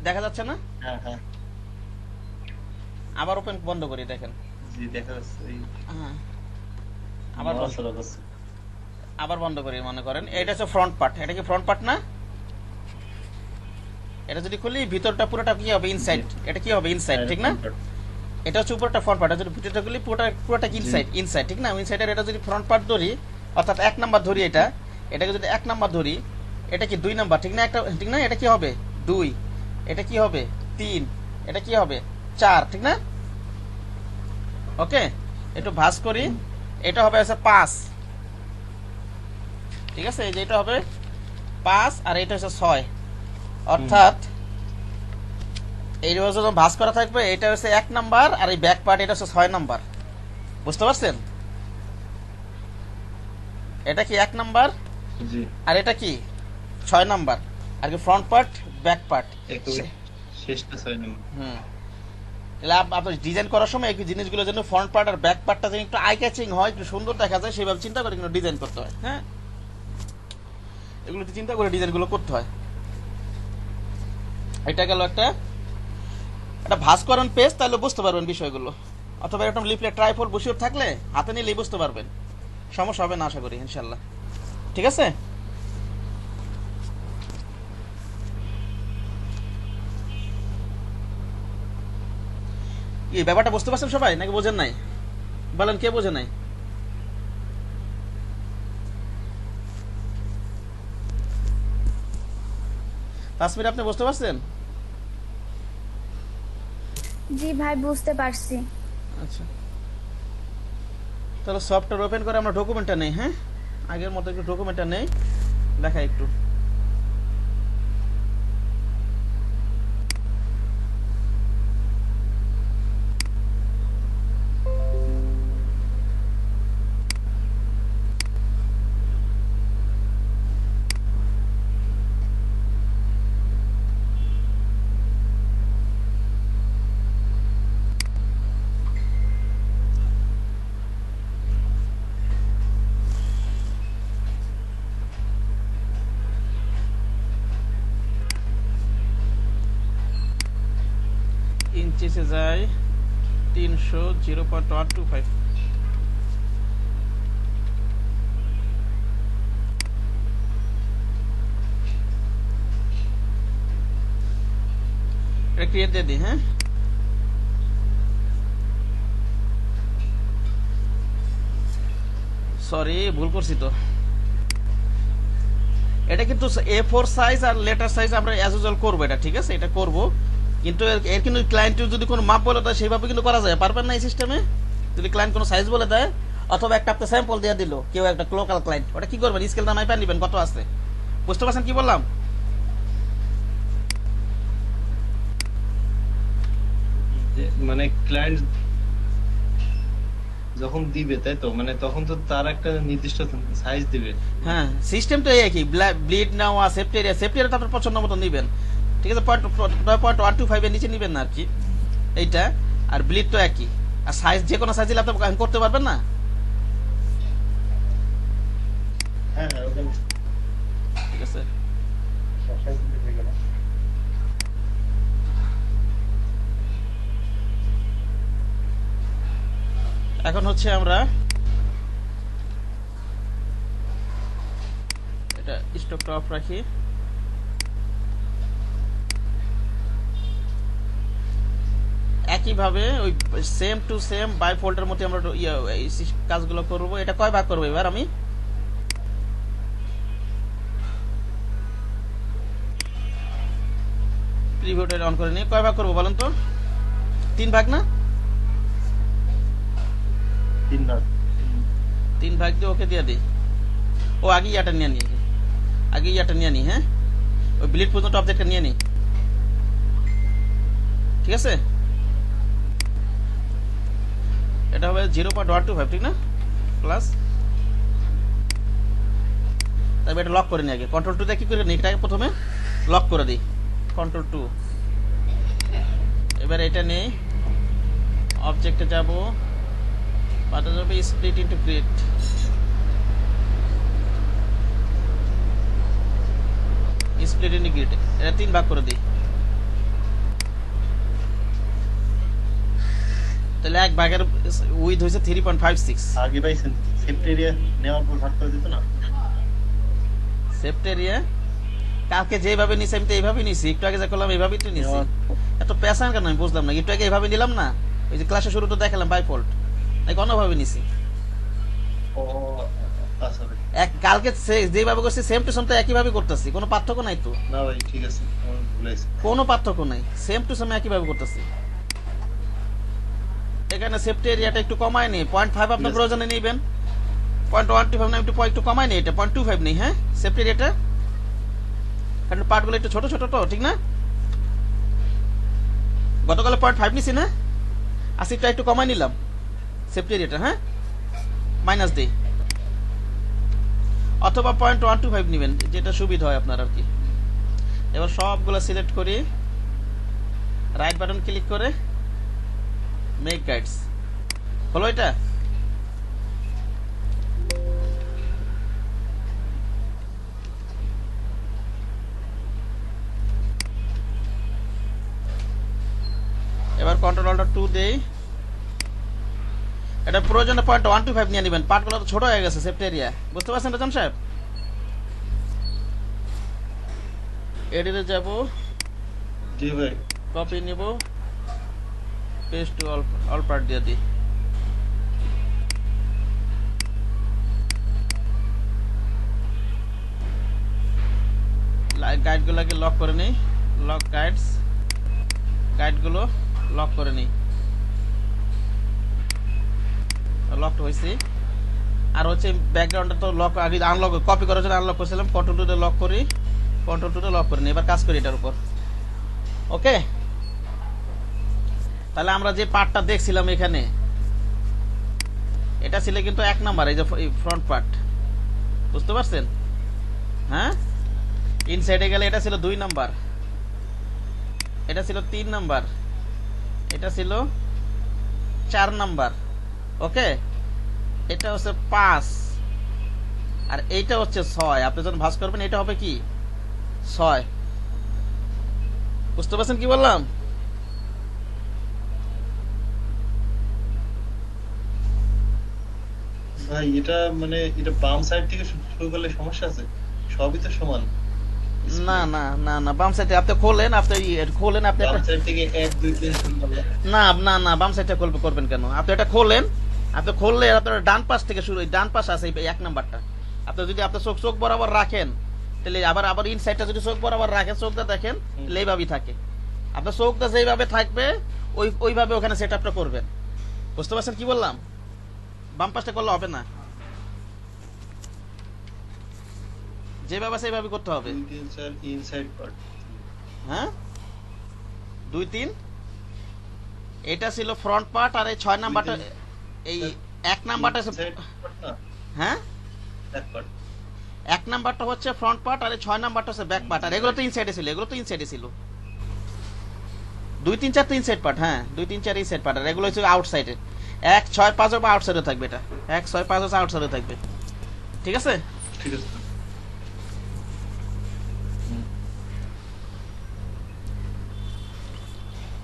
দেখা যাচ্ছে না? হ্যাঁ হ্যাঁ, আবার ওপেন বন্ধ করি, দেখেন। জি দেখা যাচ্ছে। এই হ্যাঁ, আবার বন্ধ, নড়াচড়া করছে। আবার বন্ধ করি। মনে করেন এটা হচ্ছে ফ্রন্ট পার্ট, এটা কি ফ্রন্ট পার্ট না? এটা যদি খুলি ভিতরটা পুরোটা কি হবে ইনসাইড, এটা কি হবে ইনসাইড, ঠিক না? এটা হচ্ছে উপরটা ফ্রন্ট পার্ট, যদি ভিতরটা খুলি পুরোটা কি ইনসাইড, ইনসাইড, ঠিক না? ইনসাইডের এটা যদি ফ্রন্ট পার্ট ধরি, অর্থাৎ 1 নাম্বার ধরি, এটাকে যদি 1 নাম্বার ধরি, এটা কি 2 নাম্বার, ঠিক না? একটা, ঠিক না? এটা কি হবে 2, এটা কি হবে 3, এটা কি হবে 4, ঠিক না? ওকে, একটু ভাঁজ করি। এটা হবে হচ্ছে 5, ঠিক আছে? এই যে এটা হবে 5 আর এটা হচ্ছে 6, অর্থাৎ এই যখন ভাঁজ করা থাকবে এটা হচ্ছে 1 নাম্বার, আর এই ব্যাক পার্ট এটা হচ্ছে 6 নাম্বার। বুঝতে পারছেন? এটা কি 1 নাম্বার, জি, আর এটা কি 6 নাম্বার, আর কি ফ্রন্ট পার্ট ব্যাক পার্ট। একটু শেষটা 6 নম্বর। তাহলে আপনি ডিজাইন করার সময় এই জিনিসগুলো যেন ফ্রন্ট পার্ট আর ব্যাক পার্টটা যেন একটু আই ক্যাচিং হয়, একটু সুন্দর দেখা যায়, সেভাবে চিন্তা করে কিন্তু ডিজাইন করতে হয়। হ্যাঁ, এগুলো চিন্তা করে ডিজাইনগুলো করতে হয়। এটা গেল একটা ভাস্করণ পেজ, তাহলে বুঝতে পারবেন বিষয়গুলো। অথবা এরকম লিফলেট ট্রাইপড বসিয়ে থাকলে হাতে নিলেই বুঝতে পারবেন, সমস্যা হবে না আশা করি ইনশাল্লাহ। ঠিক আছে, এই ব্যাপারটা বুঝতে পারছেন সবাই নাকি বোঝেন নাই? বলেন, কে বোঝে নাই? তাসমির, আপনি বুঝতে পারছেন? জি ভাই, বুঝতে পারছি। আচ্ছা, তাহলে সফটওয়্যার ওপেন করে আমরা ডকুমেন্টটা নেই। হ্যাঁ, আগের মতো একটু ডকুমেন্টটা নেই, দেখাই একটু। ইঞ্চিসে যায় 300 0.125। এটা ক্লিয়ার দিয়ে দিই। হ্যাঁ, সরি ভুল করছি তো। এটা কিন্তু A4 সাইজ আর লেটার সাইজ আমরা অ্যাজ ইউজুয়াল করবো, এটা ঠিক আছে, এটা করব। কিন্তু এর কিন্তু ক্লায়েন্টের যদি কোনো মাপ বলে দেয় সেইভাবে কিন্তু করা যায়, পারবেন না এই সিস্টেমে? যদি ক্লায়েন্ট কোনো সাইজ বলে দেয় অথবা একটা আপনি স্যাম্পল দিয়ে দিল কেউ একটা লোকাল ক্লায়েন্ট, ওটা কি করবেন? স্কেল দাম মাইপা নেবেন কত আছে। বুঝতে পারছেন কি বললাম? মানে ক্লায়েন্ট যখন দিবে তাই তো, মানে তখন তো তার একটা নির্দিষ্ট সাইজ দিবে। হ্যাঁ, সিস্টেম তো একই, ব্লিড নেওয়া, সেফটি এরিয়া তো আপনার পছন্দ মতো নেবেন, ঠিক আছে? 0.125 এর নিচে নেবেন না আর কি এইটা। আর ব্লিড তো একই, আর সাইজ যে কোনো সাইজ দিলে আপনি করতে পারবেন না। হ্যাঁ হ্যাঁ, ওটা ঠিক আছে, সাইজ দিতে হয়ে গেল। এখন হচ্ছে আমরা এটা স্টকটা অফ রাখি। একইভাবে ওই সেম টু সেম বাই ফোল্ডের মধ্যে আমরা এই কাজগুলো করব। এটা কয় ভাগ করবো এবার আমি? প্রিভিউটা অন করে নিয়ে কয় ভাগ করবো বলেন তো? 3 ভাগ না? 3 ভাগ। 3 ভাগ দিয়ে ওকে দিয়ে দিই। ও আগে ইয়াটা নিয়ে নি, আগে ইয়াটা নিয়ে নি। হ্যাঁ, ওই ব্লিড পর্যন্ত অবজেক্টটা নিয়ে নি, ঠিক আছে? এটা হবে 0.125, ঠিক না? প্লাস তারপর এটা লক করে নি আগে। কন্ট্রোল 2 দিয়ে কি করে নি? এটাকে প্রথমে লক করে দিই, কন্ট্রোল 2। এবার এটা নেই, অবজেক্টে যাব, পাঠা যাবে split into grid. Split into grid, এটা 3 ভাগ করে দিই। তাহলে এক ভাগের উইথ হইছে 3.56। আগে পাইছেন সেফটি এরিয়া নেওয়ার পর ভাগ করে দিত না? সেফটি এরিয়া কালকে যেভাবে নিছি আমি তো এইভাবে নিছি, একটু আগে যা করলাম এইভাবেই তো নিছি। এত পেছান কেন আমি বুঝলাম না। একটু আগে এইভাবে নিলাম না, ওই যে ক্লাসে শুরুতে দেখালাম বাই ফল্ট, নাকি অন্যভাবে নিছি? ও আচ্ছা ভাই। কালকে যেভাবে করছি সেম টু সেম তো একইভাবে করতেছি, কোনো পার্থক্য নাই তো। না ভাই ঠিক আছে, আমার ভুল হয়েছে। কোনো পার্থক্য নাই, সেম টু সেম একইভাবে করতেছি। এখানে সেফটি এরিয়াটা একটু কমায় নেই, 0.5 আপনার প্রয়োজনে নেবেন। 0.125 না, একটু কমায় নেই, এটা 0.25 নেই। হ্যাঁ, সেফটি এরিয়াটা, কারণ পার্টগুলো একটু ছোট ছোট তো, ঠিক না? গতকালে 0.5 নিছি না, আশিটা একটু কমাই নিলাম সেফটি এরিয়াটা। হ্যাঁ, মাইনাস দিই, অথবা 0.125 নেবেন, যেটা সুবিধা হয় আপনার আর কি। এবার সবগুলো সিলেক্ট করি, রাইট বাটন ক্লিক করে মেক গাইডস হলো। এটা এবার কন্ট্রোল অল্টার 2 দেই। এটা প্রয়োজনে 0.125 নিয়ে নেবেন, পার্টগুলো তো ছোট হয়ে গেছে সেফটি এরিয়া। বুঝতে পারছেন রাজন সাহেব? এডিটে যাব, জি ভাই। কপি নিব, পেস্ট টু অল পার্ট দিয়ে দিই। গাইডগুলোকে লক করে নেই, লক গাইডস, গাইডগুলো লক করে নেই। লকড হয়েছে। আর হচ্ছে ব্যাকগ্রাউন্ডে তো লক আগে আনলক, কপি করার জন্য আনলক করছিলাম, কন্ট্রোল 2 তে লক করি, কন্ট্রোল 2 তে লক করে নিই। এবার কাজ করি এটার উপর। ওকে, তাহলে আমরা যে পার্টটা দেখছিলাম এখানে, এটা ছিল কিন্তু 1 নাম্বার, এই যে ফ্রন্ট পার্ট। বুঝতে পারছেন? হ্যাঁ, ইনসাইডে গেলে এটা ছিল 2 নাম্বার, এটা ছিল 3 নাম্বার, এটা ছিল 4 নাম্বার। ওকে, এটা হচ্ছে 5, আর এইটা হচ্ছে 6। আপনি যখন ভাঁজ করবেন এটা হবে কি 6। বুঝতে পারছেন কি বললাম? ভাই এটা মানে এটা বাম সাইড থেকে শুরু করলে সমস্যা আছে? সবই তো সমান। না না না না, বাম সাইডে আপনি খোলেন, আপনি খোলেন, আপনি বাম একটা সাইড থেকে 1 2 3 শুরু করলে না না না, বাম সাইডটা করবেন কেন? আপনি এটা খোলেন, আপনি খুললে আপনার ডান পাশ থেকে শুরু, ডান পাশ আছে এই 1 নাম্বারটা। আপনি যদি আপনার চোখ বরাবর রাখেন, তাহলে আবার ইনসাইডটা যদি চোখ বরাবর রাখেন, চোখটা দেখেন, তাহলে এইভাবেই থাকে। আপনার চোখটা যেইভাবে থাকবে ওইভাবে ওখানে সেট আপটা করবেন। বুঝতে পারছেন কি বললাম? বাম পাশটা করলে হবে না, যেভাবে সেইভাবে করতে হবে। 2 3 4 ইনসাইড পার্ট। হ্যাঁ 2 3 এটা ছিল ফ্রন্ট পার্ট, আর এই 6 নাম্বারটা, এই 1 নাম্বারটা ইনসাইড পার্ট না, হ্যাঁ ব্যাক পার্ট। 1 নাম্বারটা হচ্ছে ফ্রন্ট পার্ট, আর এই 6 নাম্বারটা হচ্ছে ব্যাক পার্ট। আর এগুলো তো ইনসাইডে ছিল, এগুলো তো ইনসাইডে ছিল। 2 3 4 তো ইনসাইড পার্ট, হ্যাঁ 2 3 4 ইনসাইড পার্ট, আর এগুলো হচ্ছে আউটসাইডে। 1 6 5 বা আউটসাইডে থাকবে, এটা 1 6 5 হচ্ছে আউটসাইডে থাকবে। ঠিক আছে? ঠিক আছে।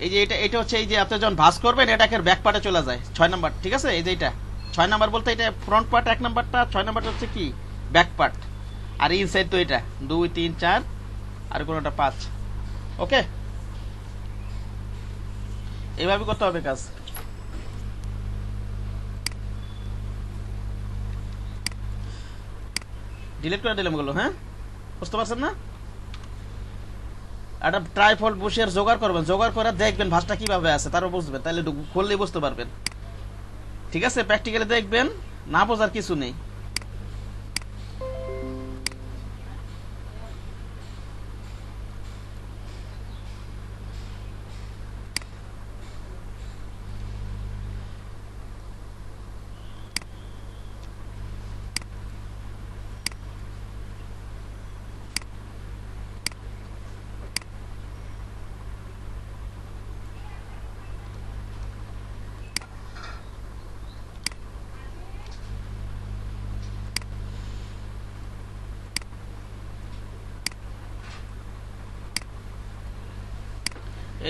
এই যে এটা হচ্ছে, এই যে আপনি যখন ভাঁজ করবেন এটাকে ব্যাক পার্টে চলে যায় 6 নাম্বার। ঠিক আছে? এই যে এটা 6 নাম্বার বলতে এটা ফ্রন্ট পার্ট 1 নাম্বারটা, 6 নাম্বারটা হচ্ছে কি ব্যাক পার্ট। আর ইনসাইড তো এটা 2 3 4 আর কোনটা 5। ওকে, এইভাবে করতে হবে কাজ। ডিলিট করে দিলাম গুলো, হ্যাঁ বুঝতে পারছেন না? একটা ট্রাইফল বুশের জোগাড় করবেন, জোগাড় করে দেখবেন ভাঁজটা কিভাবে আছে, তারপর বুঝবেন, তাহলে খুললেই বুঝতে পারবেন। ঠিক আছে? প্র্যাকটিক্যালি দেখবেন, না বোঝার কিছু নেই।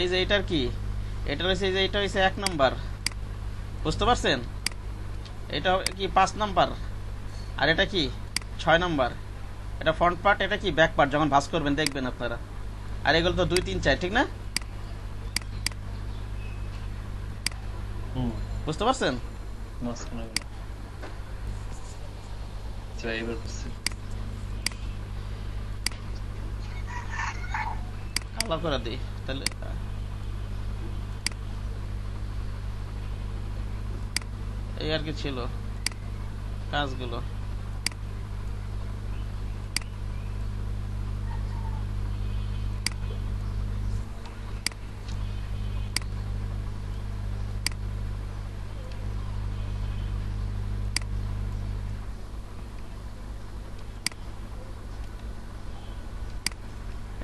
এই যে এটার কি, এটা হচ্ছে, এই যে এটা হচ্ছে 1 নাম্বার, বুঝতে পারছেন? এটা কি 5 নাম্বার, আর এটা কি 6 নাম্বার। এটা ফ্রন্ট পার্ট, এটা কি ব্যাক পার্ট, যখন ভাঁজ করবেন দেখবেন আপনারা। আর এগুলো তো 2 3 4, ঠিক না? বুঝতে পারছেন? মাঝখানে গেল। আচ্ছা, এবার বুঝছি। কালার করে দিই তাহলে। এই আর কি ছিল কাজগুলো।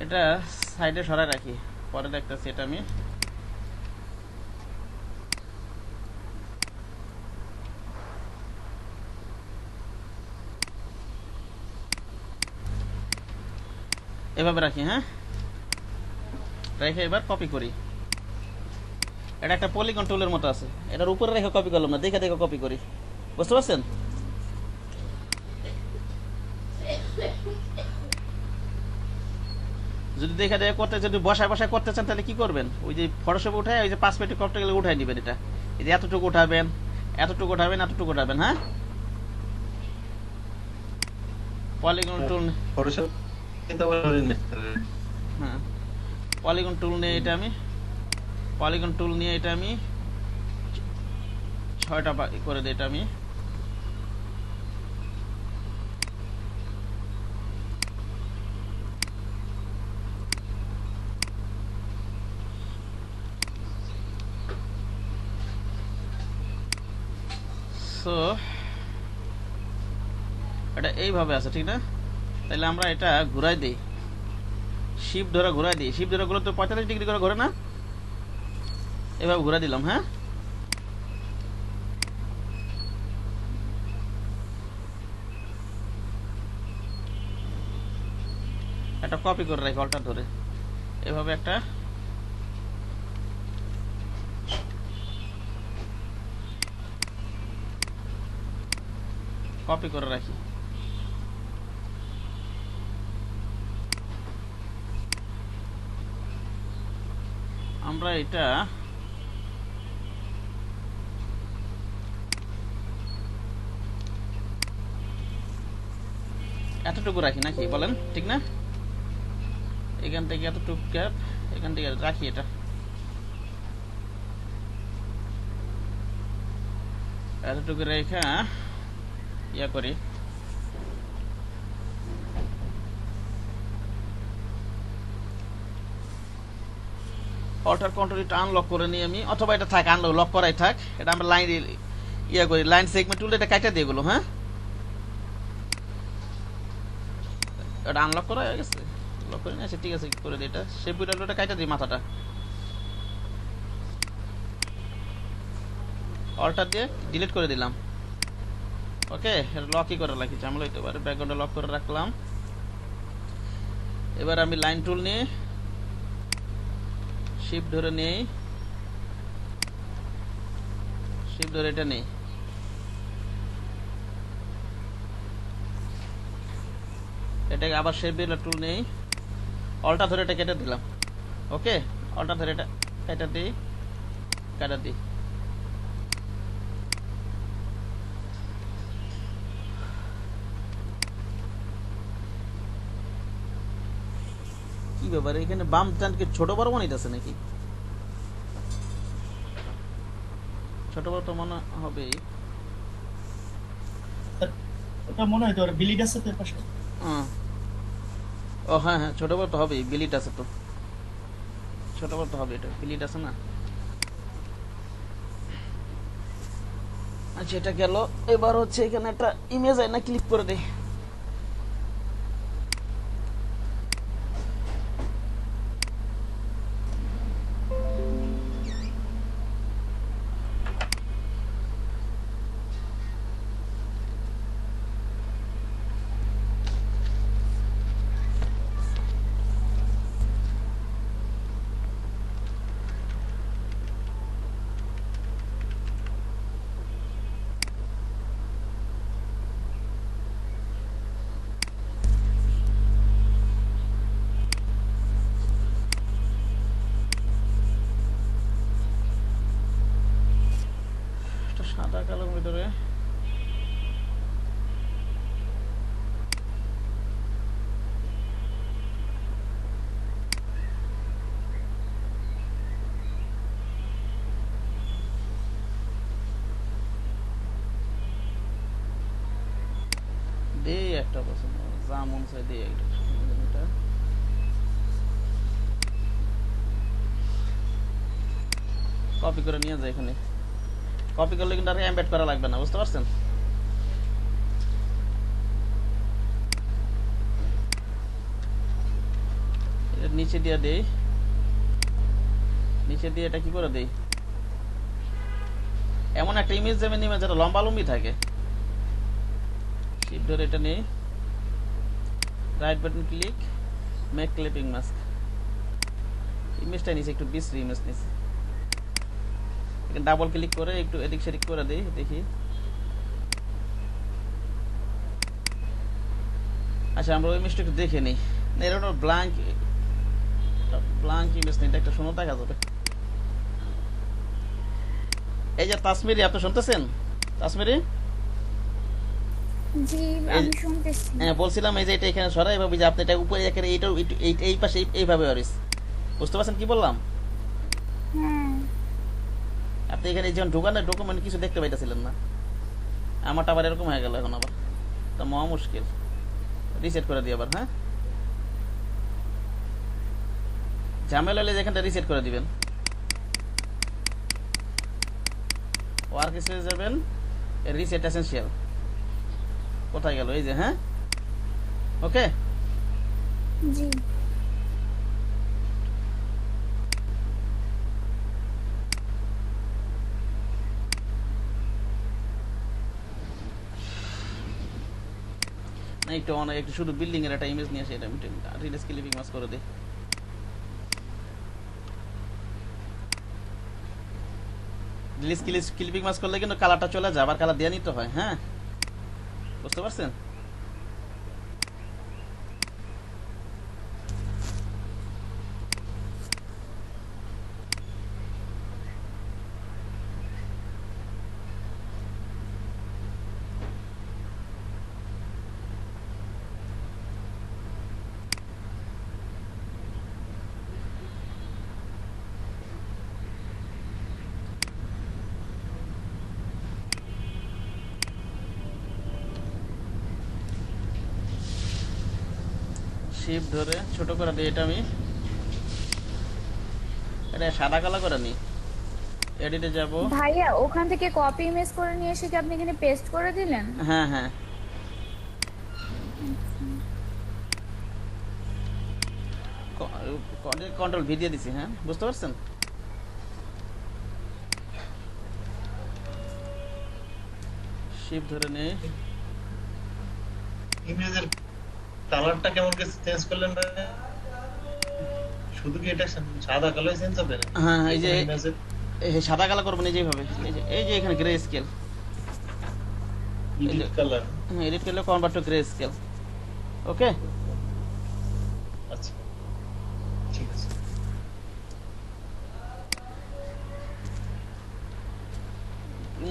এটা সাইডে সরাই রাখি, পরে দেখতেছি এটা আমি। এভাবে রাখি, হ্যাঁ রেখে এবার কপি করি। এটা একটা পলিগন টুলের মতো আছে, এটার উপরে রেখে কপি করলাম না, দেখে দেখে কপি করি। বুঝতে পারছেন? যদি দেখে দেখে করতে, যদি বসায় বসায় করতে চান তাহলে কি করবেন, ওই যে ফটোশপ উঠায়, ওই যে 5 মিনিট করতে গেলে উঠাই দিবেন। এটা এই যে এতটুকু উঠাবেন, এতটুকু উঠাবেন, এতটুকু উঠাবেন, হ্যাঁ পলিগন টুল। ফটোশপ কিন্তু আবার ধরে নিতে হবে। হ্যাঁ পলিগন টুল নিয়ে এটা আমি, পলিগন টুল নিয়ে এটা আমি 6টা করে দিই। এটা আমি সো এটা এইভাবে আছে, ঠিক না? তাহলে আমরা এটা ঘুরাই দিই, শিফট ধরে ঘুরাই দিই। শিফট ধরে গুলো তো 45 ডিগ্রি করে ঘোরে না? এভাবে ঘুরাই দিলাম, হ্যাঁ একটা কপি করে রাখি অল্টার ধরে, এভাবে একটা কপি করে রাখি। আমরা এটা এতটুকু রাখি নাকি বলেন, ঠিক না? এখান থেকে এতটুকু গ্যাপ, এখান থেকে রাখি এটা। এতটুকু রেখা ইয়া করি। অল্টার কন্ট্রোল এটা আনলক করে নিই আমি, অথবা এটা থাক, আনলক করাই থাক। এটা আমরা লাইন ইয়া করি, লাইন সেগমেন্ট টুল এটা কাটা দিয়ে এগুলো। হ্যাঁ, এটা আনলক করা হয়ে গেছে, লক করে নিয়ে, আচ্ছা ঠিক আছে করে দিই। এটা শেপ বিটালটা কাটা দিই মাথাটা, অল্টার দিয়ে ডিলিট করে দিলাম। ওকে, এটা লকই করে রাখি, ঝামেলা হইতে পারে। ব্যাকগ্রাউন্ডে লক করে রাখলাম। এবার আমি লাইন টুল নিয়ে শিফট ধরে নেই, শিফট ধরে এটা নেই, এটাকে আবার শেপ বিটার টুল নেই, অল্টা ধরে এটা কেটে দিলাম। ওকে, অল্টা ধরে এটা কেটে দিই, কাটা দিই। কি ব্যাপার, এখানে বাম টানকে ছোট বড় বানাইতেছে নাকি? ছোট বড় তো মনে হবে। ওটা মনে হয় তোর বিলিড আছে তোর পাশে। ও হ্যাঁ হ্যাঁ, ছোট বড় তো হবেই, বিলিট আছে তো, ছোট বড় তো হবে, এটা বিলিট আছে না। আচ্ছা এটা গেল। এবার হচ্ছে এখানে একটা ইমেজ আয় না, ক্লিক করে দেই। সাদা কালোর ভিতরে দে একটা পছন্দ, যা মন চাই দে একটা। কপি করে নিয়ে যায়, এখানে কপি করলে কিন্তু আর এমবেড করা লাগবে না, বুঝতে পারছেন? এটা নিচে দিয়ে দেই, নিচে দিয়ে এটা কি করে দেই, এমন একটা ইমেজ যাবে নিমে যেটা লম্বা লম্বি থাকে। শিফট ধরে এটা নেই, right button click, make clipping mask. ইমেজটা নিচে একটু বিশ্রী ইমেজ নিচে, ডাবল ক্লিক করে একটু এদিক সেদিক করে দেই, দেখি। আচ্ছা আমরা ওই ইমেজটা একটু দেখে নিই। না এটা ব্ল্যাঙ্ক, ব্ল্যাঙ্ক ইমেজ নেই, একটা শোনো দেখা যাবে। এই যে তাসমিরি, আপনি শুনতেছেন? তাসমিরি, জি আমি শুনতেছি। হ্যাঁ বলছিলাম এই যে এটা এখানে সরাই, এভাবে যে আপনি এটা উপরে এখানে এইটা এই পাশে এইভাবে আরিস, বুঝতে পারছেন কি বললাম? হ্যাঁ আপনি এখানে যখন ঢোকানো ডকুমেন্ট কিছু দেখতে পাইতেছিলেন না, আমারটা আবার এরকম হয়ে গেল এখন, আবার তা মহা মুশকিল। রিসেট করে দিই আবার। হ্যাঁ, ঝামেলা হলে যেখানটা রিসেট করে দিবেন, ওয়ার্ক স্পেসে যাবেন, রিসেট এসেনশিয়াল, কোথায় গেল এই যে। হ্যাঁ ওকে, জি না একটু অনেক একটু শুধু বিল্ডিং এর একটা ইমেজ নিয়ে আসে, এটা রিলিজ ক্লিপিং মাস করে দিই। রিলিজ ক্লিপিং মাস করলে কিন্তু কালারটা চলে যায়, আবার কালার দিয়ে নিতে হয়। হ্যাঁ বুঝতে পারছেন? শিফট ধরে ছোট করে দিই, এটা আমি এটা সাদা কালো করে নিই, এডিটে যাব। ভাইয়া ওখান থেকে কপি ইমেজ করে নিয়ে এসে কি আপনি এখানে পেস্ট করে দিলেন? হ্যাঁ হ্যাঁ, কন্ট্রোল ভি দিয়ে দিছি। হ্যাঁ, বুঝতে পারছেন? শিফট ধরে নেই। ইমেজের কালারটা কেমন করে চেঞ্জ করলেন ভাই? শুধু কি এটা সাদা কালোই চেঞ্জ হবে না? হ্যাঁ, এই যে ইমেজের এই সাদা কালো করবেন এই যেভাবে, এই যে এখানে grey scale, edit colour. Edit করলে কনভার্ট টু গ্রে স্কেল। ওকে, আচ্ছা ঠিক আছে।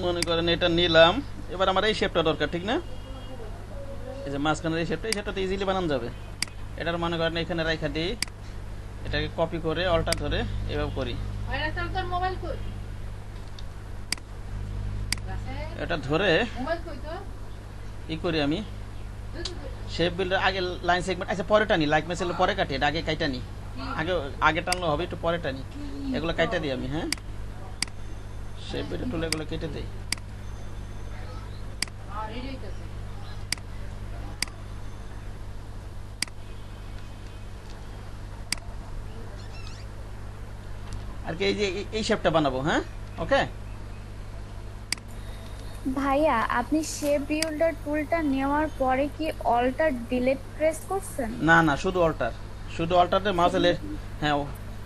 মনে করেন এটা নিলাম, এবার আমার এই শেপটা দরকার, ঠিক না? এই যে মাঝখানের এই শেপটা তো ইজিলি বানানো যাবে। এটার মনে করেন এখানে রাখা দিই, এটাকে কপি করে অল্টা ধরে এভাবে করি, এটা ধরে ই করি আমি শেপ বিল্ডার আগে লাইন সেগমেন্ট, আচ্ছা পরে টানি, লাইক মেসেল পরে কাটি, এটা আগে কাইটা নি, আগে টানলে হবে, একটু পরে টানি, এগুলো কাইটা দিই আমি। হ্যাঁ, শেপ বিল্ডার টুল এগুলো কেটে দেই। আর কি এই যে এই শেপটা বানাবো। হ্যাঁ, ওকে। ভাইয়া আপনি শেপ বিল্ডার টুলটা নেওয়ার পরে কি অল্টার ডিলিট প্রেস করছেন? না না, শুধু অল্টার, শুধু অল্টারে মাউসে লেট, হ্যাঁ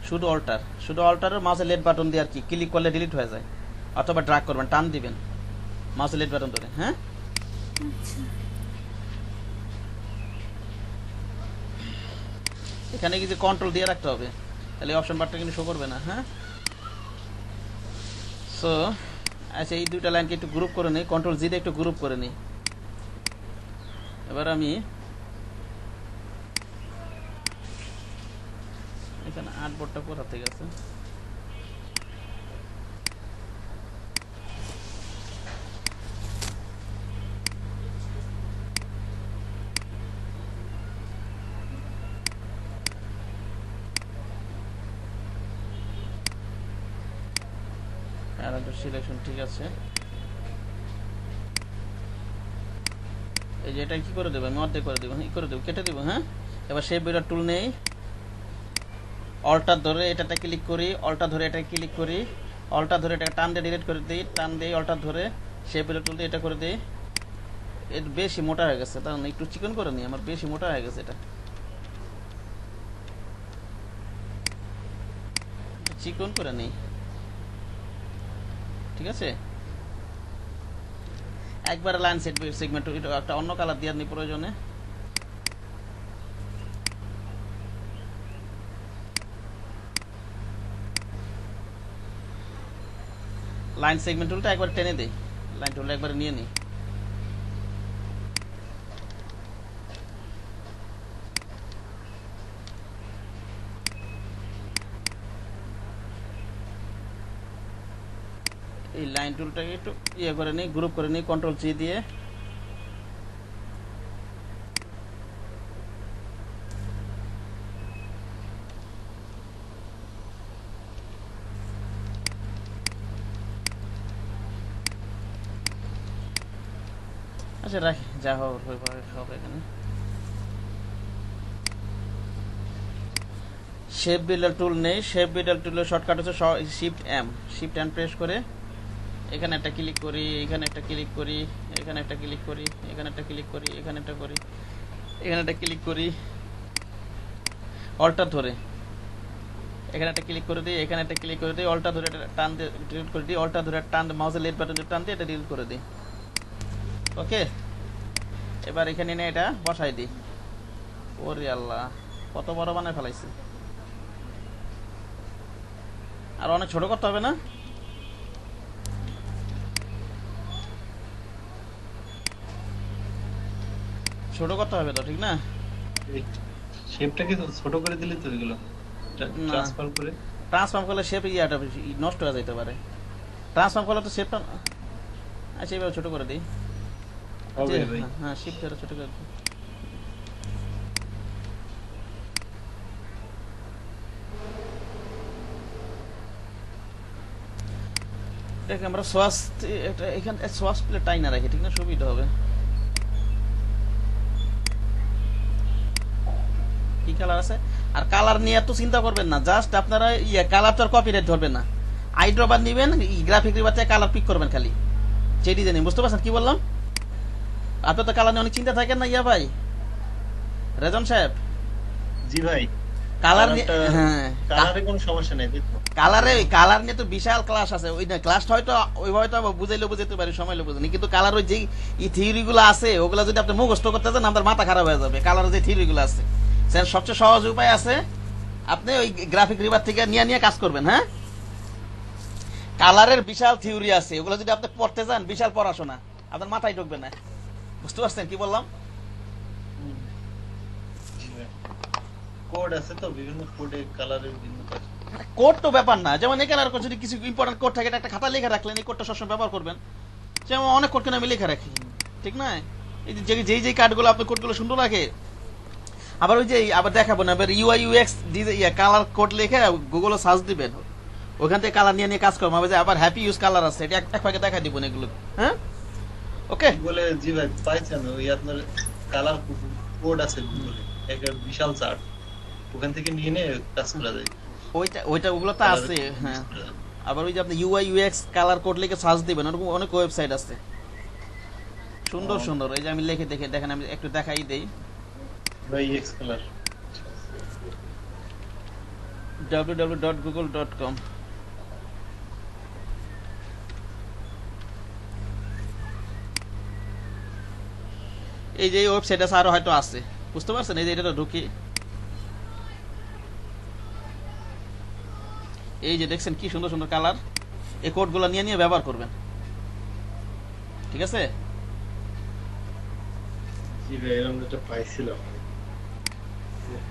শুধু অল্টারের মাউসে লেট বাটন দিয়ে আর কি ক্লিক করলে ডিলিট হয়ে যায়, অথবা ড্র্যাগ করবেন, টান দিবেন মাউসে লেট বাটন ধরে। হ্যাঁ, এখানে কিছু কন্ট্রোল দিয়ে রাখতে হবে, তাহলে অপশন বারটা কিন্তু শো করবে না। হ্যাঁ, সো আচ্ছা এই দুইটা লাইনকে একটু গ্রুপ করে নিই, কন্ট্রোল জি দিয়ে একটু গ্রুপ করে নিই। এবার আমি এখানে আর্টবোর্ডটা কোথা থেকে আছে, সিলেকশন ঠিক আছে। এই যে এটা কি করে দেবো, আমি অর্ধেক করে দেবো, করে দেবো, কেটে দেবো। হ্যাঁ, এবার শেপ বিল্ডার টুল নেই, অল্টার ধরে এটাতে ক্লিক করি, অল্টার ধরে এটা ক্লিক করি, অল্টার ধরে এটা টান দিয়ে ডিলিট করে দিই, টান দিয়ে অল্টার ধরে শেপ বিল্ডার টুল দিয়ে এটা করে দিই। এটা বেশি মোটা হয়ে গেছে, তার একটু চিকন করে নিই, আমার বেশি মোটা হয়ে গেছে, এটা চিকন করে নিই। ঠিক আছে, একবার লাইন সেগমেন্ট একটা অন্য কালার দিয়ে নিই প্রয়োজনে। লাইন সেগমেন্ট টুলটা একবার টেনে দেই, লাইন টুলটা একবার নিয়ে নিই। এই লাইন টুলটাকে একটু ইয়ে করে নিই, গ্রুপ করে নিই, কন্ট্রোল সি দিয়ে। আচ্ছা রাখি, যা হবে এখানে। শেপ বিল্ডার টুল নেই, শেপ বিল্ডার টুলের শর্টকাট হচ্ছে শিফট এম প্রেস করে এখানে একটা ক্লিক করি, এখানে একটা ক্লিক করি, এখানে একটা ক্লিক করি, এখানে একটা ক্লিক করি, এখানে একটা করি, এখানে একটা ক্লিক করি, অল্টার ধরে এখানে একটা ক্লিক করে দিই, এখানে একটা ক্লিক করে দিই, অল্টার ধরে টান দিয়ে ডিলিট করে দিই, অল্টার ধরে টান মাউসের লেফট বাটন টান দিয়ে এটা ডিলিট করে দিই। ওকে, এবার এখানে নিয়ে এটা বসাই দিই। ওরে আল্লাহ, কত বড় বানায় ফেলাইছে, আর অনেক ছোট করতে হবে না? ছোট করতে হবে তো, ঠিক না? শেপটাকে ছোট করে দিলে তো এগুলো ট্রান্সফার করলে শেপ ইয়াটা নষ্ট হয়ে যেতে পারে। ট্রান্সফর্ম করলে তো শেপটা, আচ্ছা এইভাবে ছোট করে দিই। হ্যাঁ, শিফট ধরে ছোট করে দিই। এটাকে আমরা সোয়াস, এটা এখানে সোয়াস প্লেট টাই না রাখি, ঠিক না, সুবিধা হবে। কি কালার আছে? আর কালার নিয়ে এত চিন্তা করবেন না, জাস্ট আপনারা কালার তো আর কপিরাইট ধরবেন না, আই ড্রপার নিবেন, গ্রাফিক রিভার থেকে কালার পিক করবেন খালি, যে ডিজাইন। বুঝতে পারছেন কি বললাম? আপনার তো কালার নিয়ে অনেক চিন্তা থাকেন না ভাই রেজন সাহেব? জি ভাই, কালার নিয়ে, হ্যাঁ কালারে কোনো সমস্যা নেই দেখো। কালার নিয়ে তো বিশাল ক্লাস আছে, ওই না ক্লাসটা হয়তো ওইভাবে তো বুঝাইলে বুঝাইতে পারি, সময় বুঝেনি, কিন্তু কালার ওই যে থিওরি গুলো আছে ওগুলা যদি আপনি মুখস্থ করতে চান আপনার মাথা খারাপ হয়ে যাবে। কালারের যে থিওরি গুলো আছে, সবচেয়ে সহজ উপায় আছে, আপনি ওই গ্রাফিক রিভার থেকে নিয়ে কাজ করবেন। হ্যাঁ, কালারের বিশাল থিওরি আছে, ওগুলো যদি আপনি পড়তে যান বিশাল পড়াশোনা, আপনার মাথায় ঢুকবে না। বুঝতে পারছেন কি বললাম? কোড আছে তো, বিভিন্ন কোডে কালারের বিভিন্ন কাজ। কোড তো ব্যাপার না, যেমন এখানে আর যদি কিছু ইম্পর্টেন্ট কোড থাকে একটা খাতা লিখে রাখলেন, এই কোডটা সবসময় ব্যবহার করবেন। যেমন অনেক কোড কেন আমি লিখে রাখি, ঠিক না? এই যে যেই কার্ডগুলো আপনি কোডগুলো সুন্দর রাখে, আবার ওই যে আবার দেখাবো না, আবার ইউআই ইউএক্স কালার কোড লিখে গুগলে সার্চ দিবেন, ওখান থেকে কালার নিয়ে কাজ করবো। আবার হ্যাপি ইউজ কালার আছে, এটা এক ফাঁকে দেখা দিব এগুলো। হ্যাঁ, ওকে বলে জি ভাই পাইছেন, ওই আপনার কালার কোড আছে গুগলে, একটা বিশাল চার্ট, ওখান থেকে নিয়ে কাজ করা যায়। ওইটা ওগুলো তো আছে। হ্যাঁ, আবার ওই যে আপনি ইউআই ইউএক্স কালার কোড লিখে সার্চ দিবেন, ওরকম অনেক ওয়েবসাইট আছে সুন্দর সুন্দর। এই যে আমি লিখে দেখেন, আমি একটু দেখাই দেই। ভাই এক্স কালার www.google.com। এই যে ওয়েবসাইট আছে, আরো হয়তো আছে, বুঝতে পারছেন? এই যে এটা ঢুকি, এই যে দেখছেন কি সুন্দর সুন্দর কালার, এই কোডগুলো নিয়ে ব্যবহার করবেন, ঠিক আছে? জি ভাই, এরকম একটা পাইছিলাম,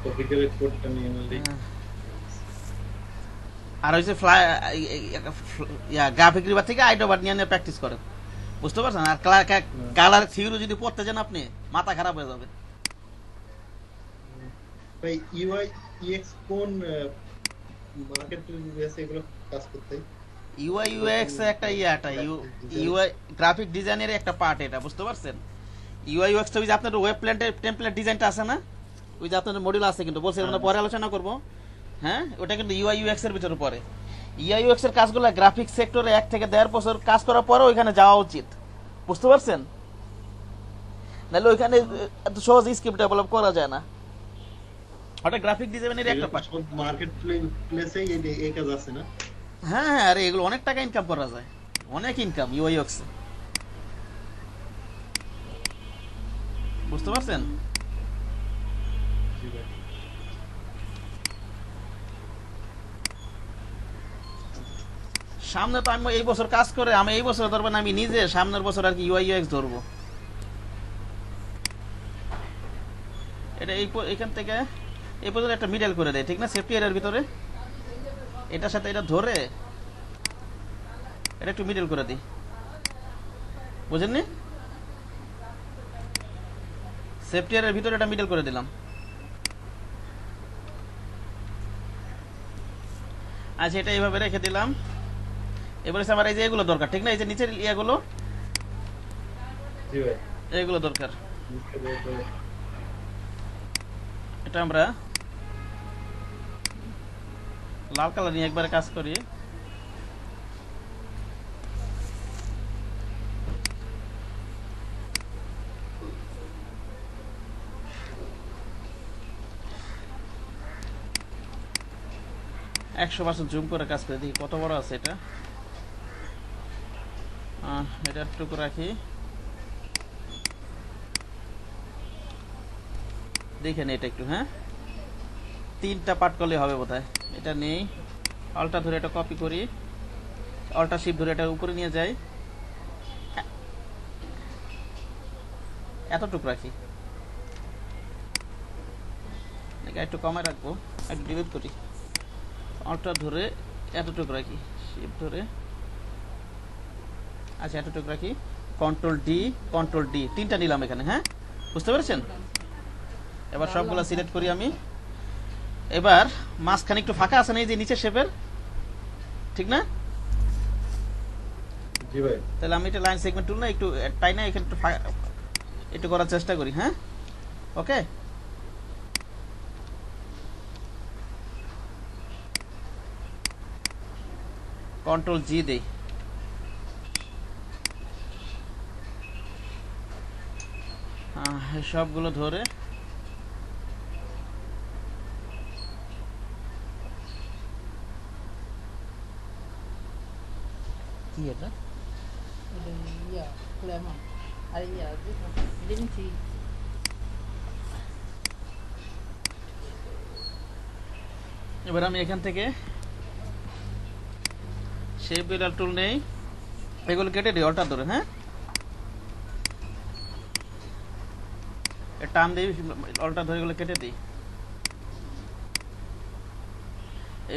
কপি করে কোডটা নিয়ে নিলে। আর হচ্ছে গ্রাফিক রিভার থেকে আইডোবার নিয়ে প্র্যাকটিস করেন, বুঝতে পারছেন? আর কালার থিওরি যদি পড়তে যান আপনি মাথা খারাপ হয়ে যাবে। ভাই ইউআই ইএক্স কোন মার্কেট প্লেস এগুলো কাজ করতে? ইউআই ইউএক্স একটা ইউআই গ্রাফিক ডিজাইনের একটা পার্ট, এটা বুঝতে পারছেন? ইউআই ইউএক্স ওই যে আপনার ওয়েব টেমপ্লেট ডিজাইনটা আছে না, ওই যে আপনার মডিউল আছে, কিন্তু বলছি আমরা পরে আলোচনা করব। হ্যাঁ, ওটা কিন্তু ইউআই ইউএক্স এর ভিতরে পড়ে। ইউআই ইউএক্স এর কাজগুলো গ্রাফিক সেক্টরে 1 থেকে 1.5 বছর কাজ করার পরে ওইখানে যাওয়া উচিত, বুঝতে পারছেন? নাহলে ওইখানে এত সহজ স্ক্রিপ্ট ডেভেলপ করা যায় না। ওটা গ্রাফিক ডিজাইনের একটা পার্ট। মার্কেট প্লেসে এই কাজ আছে না? হ্যাঁ, আরে এগুলো অনেক টাকা ইনকাম করা যায়, অনেক ইনকাম ইউআই ইউএক্স, বুঝতে পারছেন? সামনে তো আমি এই বছর কাজ করে, আমি এই বছর ধরবো না, আমি নিজে সামনের বছর আর কি ইউআই ইউএক্স ধরবো। এটা এখান থেকে এই পর্যন্ত একটা মিডল করে দেয়, ঠিক না? সেফটি এর ভিতরে এটার সাথে এটা ধরে এটা একটু মিডল করে দিই, বুঝেননি? সেফটি এর ভিতরে এটা মিডল করে দিলাম। আচ্ছা, এটা এইভাবে রেখে দিলাম। এবারে আমার এই যে এগুলো দরকার, ঠিক না? এই যে নিচের ইয়েগুলো, এগুলো দরকার। এটা আমরা লাল কালার নিয়ে একবারে কাজ করি। একশো % জুম করে কাজ করে দেখি কত বড় আছে এটা। এটা একটু রাখি, দেখেন এটা একটু। হ্যাঁ, 3টা পার্ট করলে হবে বোধহয়। এটা নেই, অল্টা ধরে এটা কপি করি, অল্টা শিফট ধরে এটা উপরে নিয়ে যাই, এতটুকু রাখি। একটু কমে রাখবো, একটু ডিলিট করি, অল্টা ধরে এতটুকু রাখি, শিফট ধরে, আচ্ছা এতটুকু রাখি, কন্ট্রোল ডি 3টা নিলাম এখানে। হ্যাঁ, বুঝতে পেরেছেন? এবার সবগুলো সিলেক্ট করি আমি। এবার মাঝখানে একটু ফাঁকা আছে না, এই যে নিচের শেপের, ঠিক না? জি ভাই তাহলে আমি এটা লাইন সেগমেন্ট টুল না একটু টাই না এখানে একটু করার চেষ্টা করি, হ্যাঁ? ওকে, কন্ট্রোল জি দেই। সবগুলো ধরে কি এটা Iya, lemon. Ada iya, ini sih. এবার আমি এখান থেকে শেপ বিল্ডার টুল নেই, এগুলো কেটে দিই অল্টার ধরে, হ্যাঁ? টান দিই, অল্টার ধরে এগুলো কেটে দিই।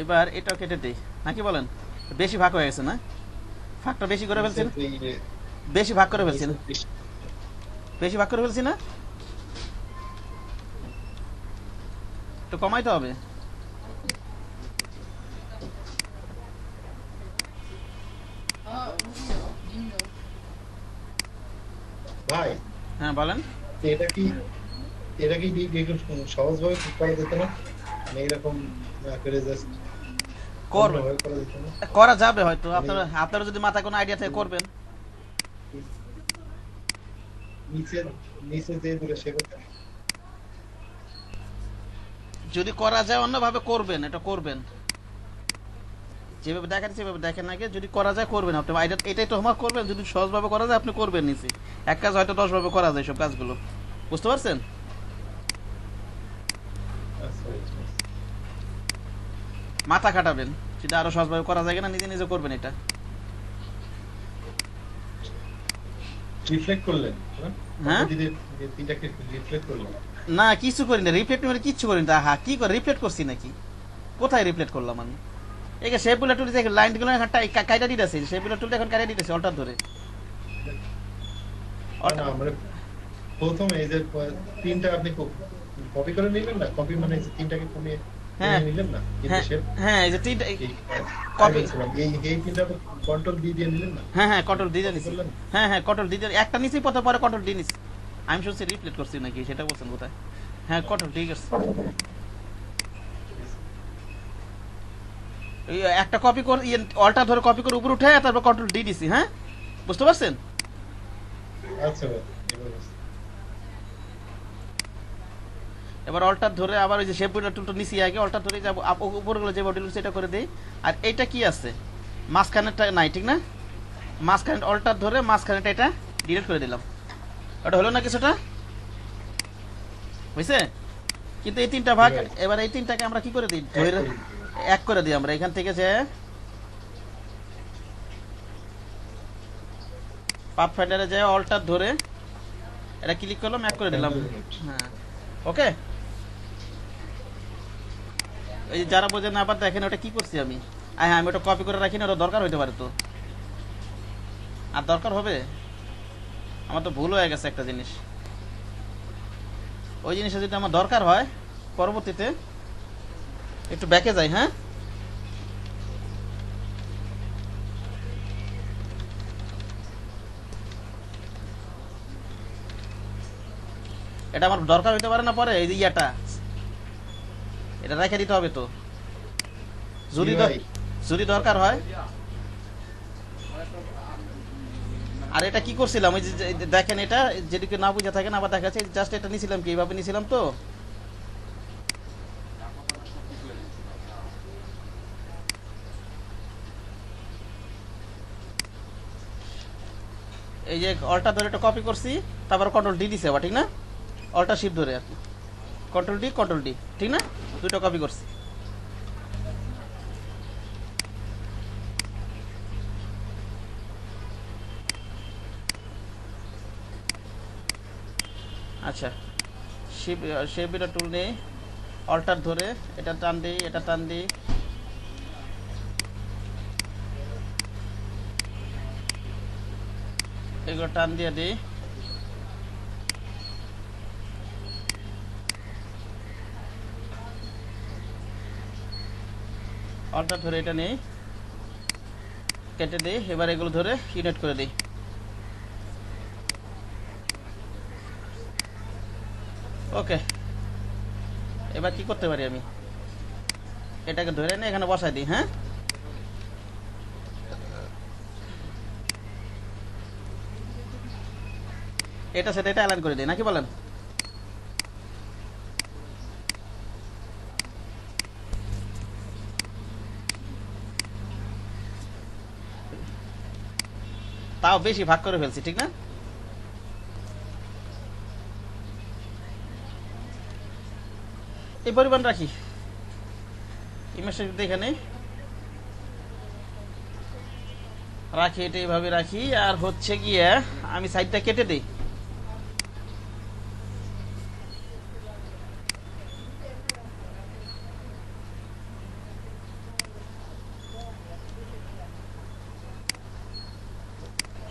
এবার এটাও কেটে দিই, নাকি বলেন? বেশি ভাগ হয়ে গেছে না? ভাগটা বেশি করে ফেলছি না? বেশি ভাগ করে ফেলছি না? বেশি ভাগ করে ফেলছি না? একটু কমাইতে হবে। Oh, bingo. ভাই হ্যাঁ বলেন। এটা কি একটু সহজভাবে করা যেত না? মানে এরকম না করে জাস্ট করবেন, করা যেত না? করা যাবে হয়তো। আপনারা যদি মাথায় কোনো আইডিয়া থাকে করবেন। নিচে যে দূরে সে কথা যদি করা যায় অন্যভাবে করবেন, এটা করবেন। যেভাবে দেখাচ্ছি সেভাবে দেখেন আগে, যদি করা যায় করবেন। আপনি আইডিয়া এটাই তো হোমওয়ার্ক করবেন, যদি সহজভাবে করা যায় আপনি করবেন নিচে। এক কাজ হয়তো 10 ভাবে করা যায় সব কাজগুলো, বুঝতে পারছেন? মাথা খাটাবেন, সেটা আরো সহজভাবে করা যায় কিনা নিজে নিজে করবেন এটা। রিফ্লেক্ট করলেন হ্যাঁ? যদি তিনটাকে রিফ্লেক্ট করলেন না কিছু করি না, রিফ্লেক্ট মানে কিচ্ছু করি না। হ্যাঁ কি করে রিফ্লেক্ট করছি নাকি? কোথায় রিফ্লেক্ট করলাম আমি? এই যে শেপ বুলেট টুল দেখে লাইনগুলো এখন কাইটা দিতেছে, শেপ বুলেট টুলটা এখন কাইটা দিতেছে অল্টার ধরে। না আমরা প্রথমে এই যে তিনটা আপনি কপি করে নিলেন না, কপি মানে এই যে তিনটাকে কমিয়ে হ্যাঁ নিলেন না, কিন্তু হ্যাঁ শেপ হ্যাঁ, এই যে তিনটা কপি কপি, এই তিনটা কন্ট্রোল দিয়ে নিলেন না, হ্যাঁ হ্যাঁ কন্ট্রোল দিয়ে নিছি। করলেন? হ্যাঁ হ্যাঁ কন্ট্রোল দিয়ে একটা নিচেই পথে পরে কন্ট্রোল দিয়ে নিছি। আমি শুনছি রিপ্লেট করছি নাকি সেটা বলছেন কোথায়? হ্যাঁ কন্ট্রোল ঠিক আছে। এই একটা কপি করে অল্টার ধরে কপি করে উপরে উঠে তারপর কন্ট্রোল ডি দিছি, হ্যাঁ বুঝতে পারছেন? আচ্ছা ভাই এবার বুঝছি। এবার অল্টার ধরে আবার ওই যে শেপ বুলেট টুলটা নিছি আগে, অল্টার ধরে যাব উপরগুলো যে বডি সেটা করে দেই। আর এইটা কি আছে মাঝখানেরটা নাই, ঠিক না? মাঝখানে অল্টার ধরে মাঝখানেটা এটা ডিলিট করে দিলাম। ওটা হলো না কিছুটা? বুঝছে? কিন্তু এই তিনটা ভাগ, এবার এই তিনটাকে আমরা কি করে দিই? ধরে এক করে দিই আমরা এখান থেকে, যে পাথ ফাইন্ডারে যে অল্টার ধরে এটা ক্লিক করলাম, এক করে দিলাম। হ্যাঁ ওকে। এই যে যারা বোঝেন আবার দেখেন ওটা কি করছি আমি। হ্যাঁ আমি ওটা কপি করে রাখি না, ওটা দরকার হইতে পারে তো। আর দরকার হবে? আমার তো ভুল হয়ে গেছে একটা জিনিস। ওই জিনিসটা যদি আমার দরকার হয় পরবর্তীতে একটু ব্যাকে যাই, হ্যাঁ এটা আমার দরকার হইতে পারে না পরে, এই যে ইয়াটা এটা রেখে দিতে হবে তো, যদি দরকার হয়। আর এটা কি করছিলাম ওই যে দেখেন, এটা যেদিকে না বুঝে থাকেন আবার দেখা যাচ্ছে জাস্ট এটা নিছিলাম কি এইভাবে নিছিলাম তো। এই যে অল্টা ধরে এটা কপি করছি, তারপর কন্ট্রোল ডি দিছে আবার, ঠিক না? অল্টা শিফট ধরে আর কি, কন্ট্রোল ডি, ঠিক না? দুটো কপি করছি। আচ্ছা শেপ বিল্ডার টুল নেই, অল্টার ধরে এটা টান দিই, এটা টান দিই, এগুলো টান দিয়ে দিই। অল্টার ধরে এটা নেই, কেটে দিই, এবার এগুলো ধরে ইউনিট করে দিই। ওকে, এবার কি করতে পারি আমি, এটাকে ধরে নিয়ে এখানে বসাই দিই। হ্যাঁ, এটা সেটা এটা অ্যালাইন করে দিই নাকি বলেন? তাও বেশি ভাগ করে ফেলছি, ঠিক না? এই পরিমাণ রাখি, ইমেজটা এখানে রাখি, এটা এইভাবে রাখি। আর হচ্ছে গিয়ে আমি সাইডটা কেটে দিই।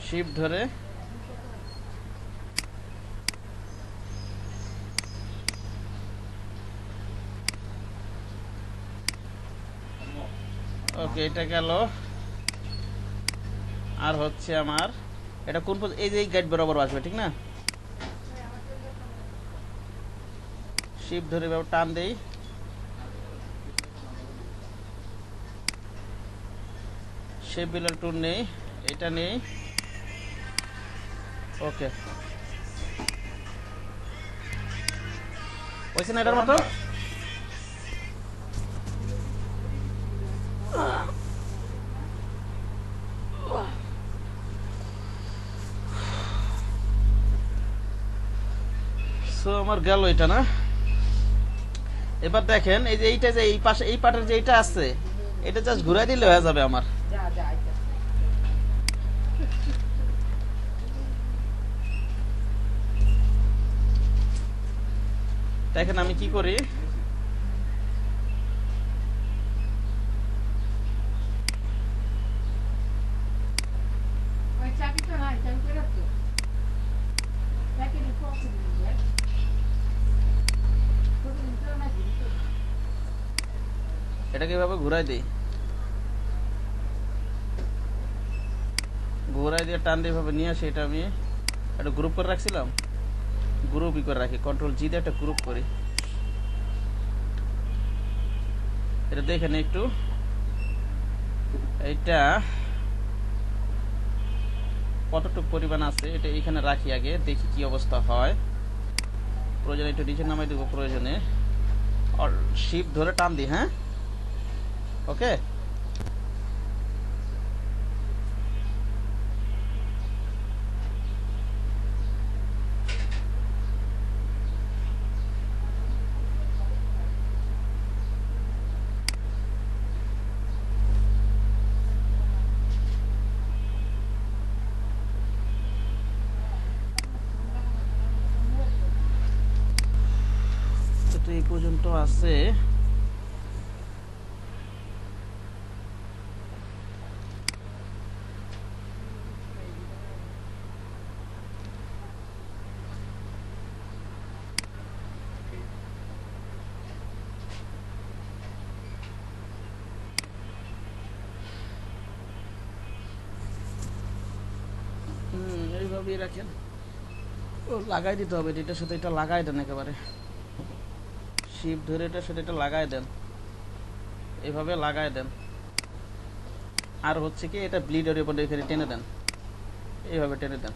শিফট ধরে ওকে, এটা গেল। আর হচ্ছে আমার এটা কোন এই যে গাইড বরাবর আসবে, ঠিক না? শিফট ধরে এভাবে টান দেই, শেপ বিলার টুল নেই, এটা নেই। ওকে, হয়েছে না এটার মতো? সো আমার গেল এটা না। এবার দেখেন এই যে এইটা, যে এই পাশে এই পাটের যে এইটা আছে, এটা জাস্ট ঘুরাই দিলে হয়ে যাবে আমার। যা যা আইতা দেখেন আমি কি করি, ওই চাবি তো নাই, চাবি করে রাখতো তাকে রিপোর্ট করে দিই। কত মিটার না দিই তো এটাকে এভাবে ঘুরাই দিই, ঘুরাই দিয়ে টান দিয়ে এভাবে নিয়ে আসি। এটা আমি একটা গ্রুপ করে রাখছিলাম, গ্রুপই করে রাখি, কন্ট্রোল জি দিয়ে একটা গ্রুপ করি। এটা দেখেন একটু, এইটা কতটুকু পরিমাণ আছে এটা এখানে রাখি, আগে দেখি কি অবস্থা হয়। প্রয়োজনে একটু নিচে নামাই দেবো প্রয়োজনে, আর শিপ ধরে টান দিই। হ্যাঁ, ওকে। এই পর্যন্ত আছে। এইভাবেই রাখেন, ও লাগাই দিতে হবে, এটার সাথে এটা লাগাই দেন, একেবারে শিপ ধরে এটার সাথে এটা লাগাই দেন, এভাবে লাগাই দেন। আর হচ্ছে কি এটা ব্লিডের উপর এখানে টেনে দেন, এইভাবে টেনে দেন।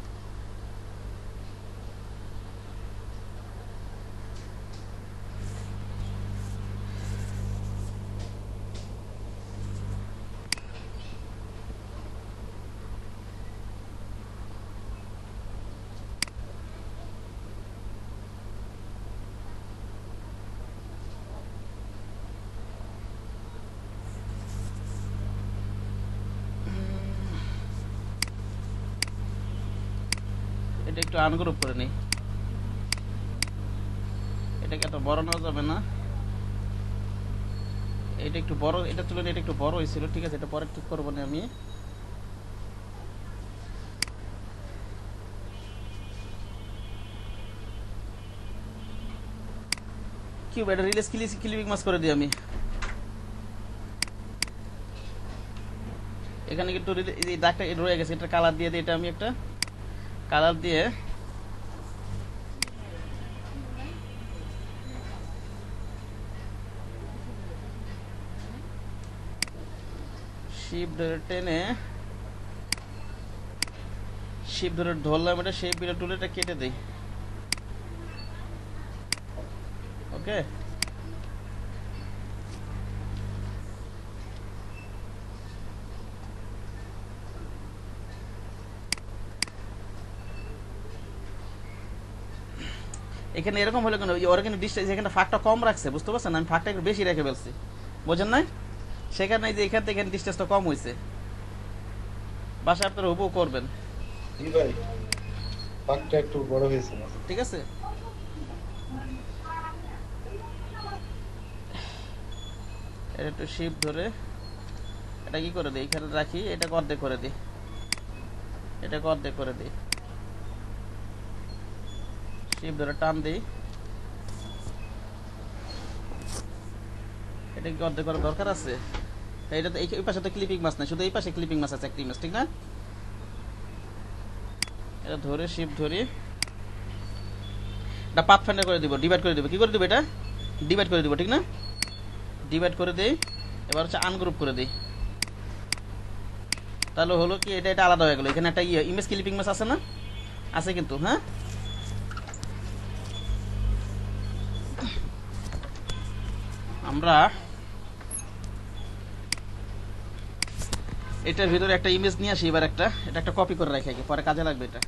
এটা একটু আনগ্রুপ করে নেই, এটাকে এত বড় নেওয়া যাবে না, এটা একটু বড়, এটা তুলনায় এটা একটু বড় হয়েছিল, ঠিক আছে, এটা পরে ঠিক করবো না আমি। কিউব এটা রিলিজ ক্লিপিং মাস করে দিই আমি। এখানে কিন্তু এই দাগটা রয়ে গেছে, এটা কালার দিয়ে দিই, এটা আমি একটা কালার দিয়ে শিপ ধরে টেনে শিপ ধরে ধরলাম, এটা শেপ বিটা টুল এটা কেটে দেই। ওকে, এখানে এরকম হলো কেন, ওরা কিন্তু ডিস্টেন্স এখানে ফাঁকটা কম রাখছে, বুঝতে পারছেন? আমি ফাঁকটা একটু বেশি রেখে ফেলছি, বোঝেন নাই? সেখানে যে এখান থেকে ডিস্টেন্সটা কম হয়েছে। বাসায় আপনারা হুবহু করবেন, জি ভাই, পাকটা একটু বড় হয়েছে না? ঠিক আছে? এটা একটু শিপ ধরে এটা কি করে দিই, এখানে রাখি, এটাকে অর্ধেক করে দিই, এটাকে অর্ধেক করে দিই, শিপ ধরে টান দিই। এটা কি অর্ধেক করার দরকার আছে? এটা তো এই পাশে তো ক্লিপিং মাছ নাই, শুধু এই পাশে ক্লিপিং মাছ আছে, একটি মাছ, ঠিক না? এটা ধরে শিপ ধরি, এটা পাথ ফাইন্ডার করে দিব, ডিভাইড করে দিব। কি করে দিব? এটা ডিভাইড করে দিব, ঠিক না? ডিভাইড করে দেই, এবার হচ্ছে আনগ্রুপ করে দিই। তাহলে হলো কি, এটা এটা আলাদা হয়ে গেল। এখানে একটা ইমেজ ক্লিপিং মাছ আছে না? আছে কিন্তু, হ্যাঁ। আমরা এটার ভিতরে একটা ইমেজ নিয়ে আসি, এবার এটা একটা কপি করে রাখি আগে, পরে কাজে লাগবে। এটা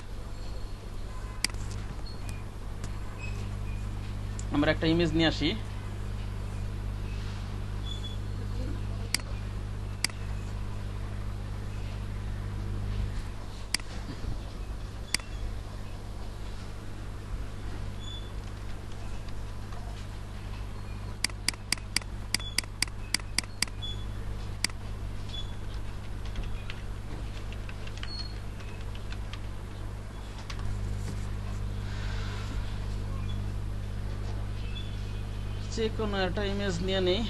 আমরা একটা ইমেজ নিয়ে আসি, যে কোনো একটা ইমেজ নিয়ে নিই।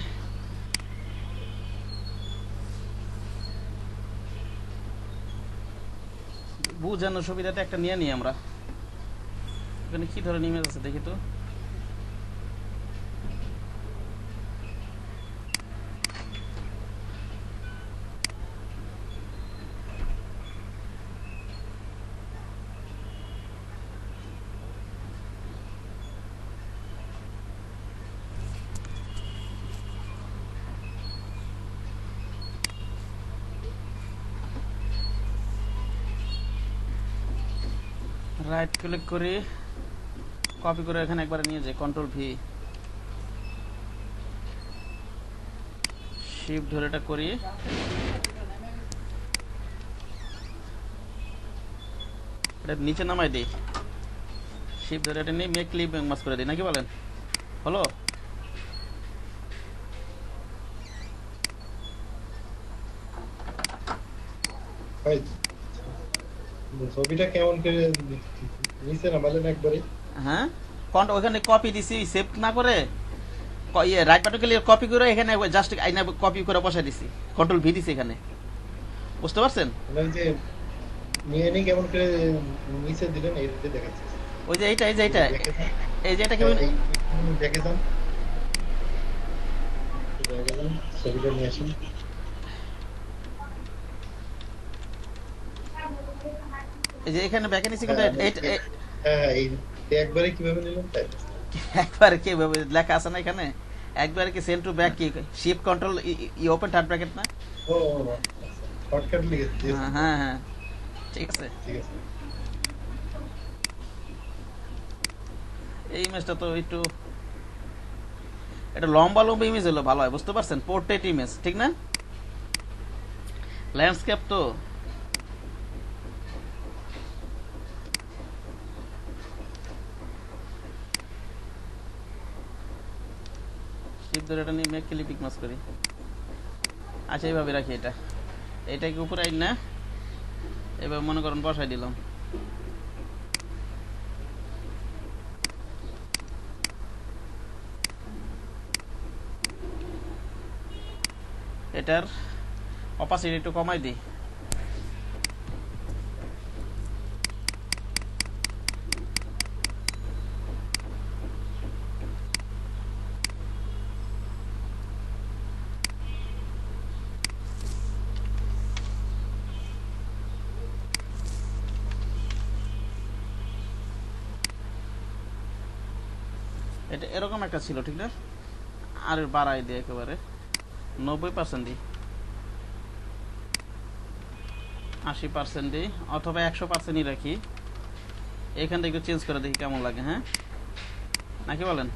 বুঝানোর সুবিধাতে একটা নিয়ে নিই আমরা। এখানে কি ধরনের ইমেজ আছে দেখি তো। রাইট ক্লিক করি, কপি করে এখানে একবার নিয়ে যাই, কন্ট্রোল ভি, শিফট ধরে এটা করি, এটা নিচে নামাই দিই, শিফট ধরে এটা নিয়ে মেক ক্লিপ মাস করে দিই, নাকি বলেন? হলো? ভাই ছবিটা কেমন করে নিচে নামালেন একবারে? হ্যাঁ, ওখানে কপি দিছি, সেভ না করে রাইট বাটন ক্লিক কপি করে এখানে জাস্ট আইনা কপি করে বসাই দিছি, কন্ট্রোল ভি দিছি এখানে, বুঝতে পারছেন? মানে যে নিয়ে নি কেমন করে নিচে দিলেন এইটা দেখাচ্ছি। ওই যে এইটা, এই যে এইটা, এই যে এটা কি দেখেছেন? দেখেছেন ছবিটা নিয়ে আসেন। এই যে এখানে ব্যাকে নিছি, কিন্তু হ্যাঁ এই একবারে কিভাবে নিলেন তাই? একবারে কি লেখা আছে না এখানে, একবারে কি সেন্ড টু ব্যাক কি শিফট কন্ট্রোল ই ওপেন থার্ড ব্র্যাকেট না? ও শর্টকাট লিখেছি। হ্যাঁ হ্যাঁ, ঠিক আছে। ঠিক আছে। এই ইমেজটা তো একটু এটা লম্বা লম্বা ইমেজ হলো ভালো হয়, বুঝতে পারছেন? পোর্ট্রেট ইমেজ, ঠিক না? ল্যান্ডস্কেপ তো শিপ ধরে এটা নিয়ে মেক ক্লিপিং মাস করি। আচ্ছা এইভাবে রাখি, এটাকে উপরে আইন না, এবার মনে করেন বসাই দিলাম। এটার অপাসিটি একটু কমাই দিই, এটা এরকম একটা ছিল ঠিক না, আর বাড়াই দিই একেবারে 90% দিই, 80% দিই, অথবা 100%ই রাখি। এখান থেকে একটু চেঞ্জ করে দেখি কেমন লাগে, হ্যাঁ নাকি বলেন?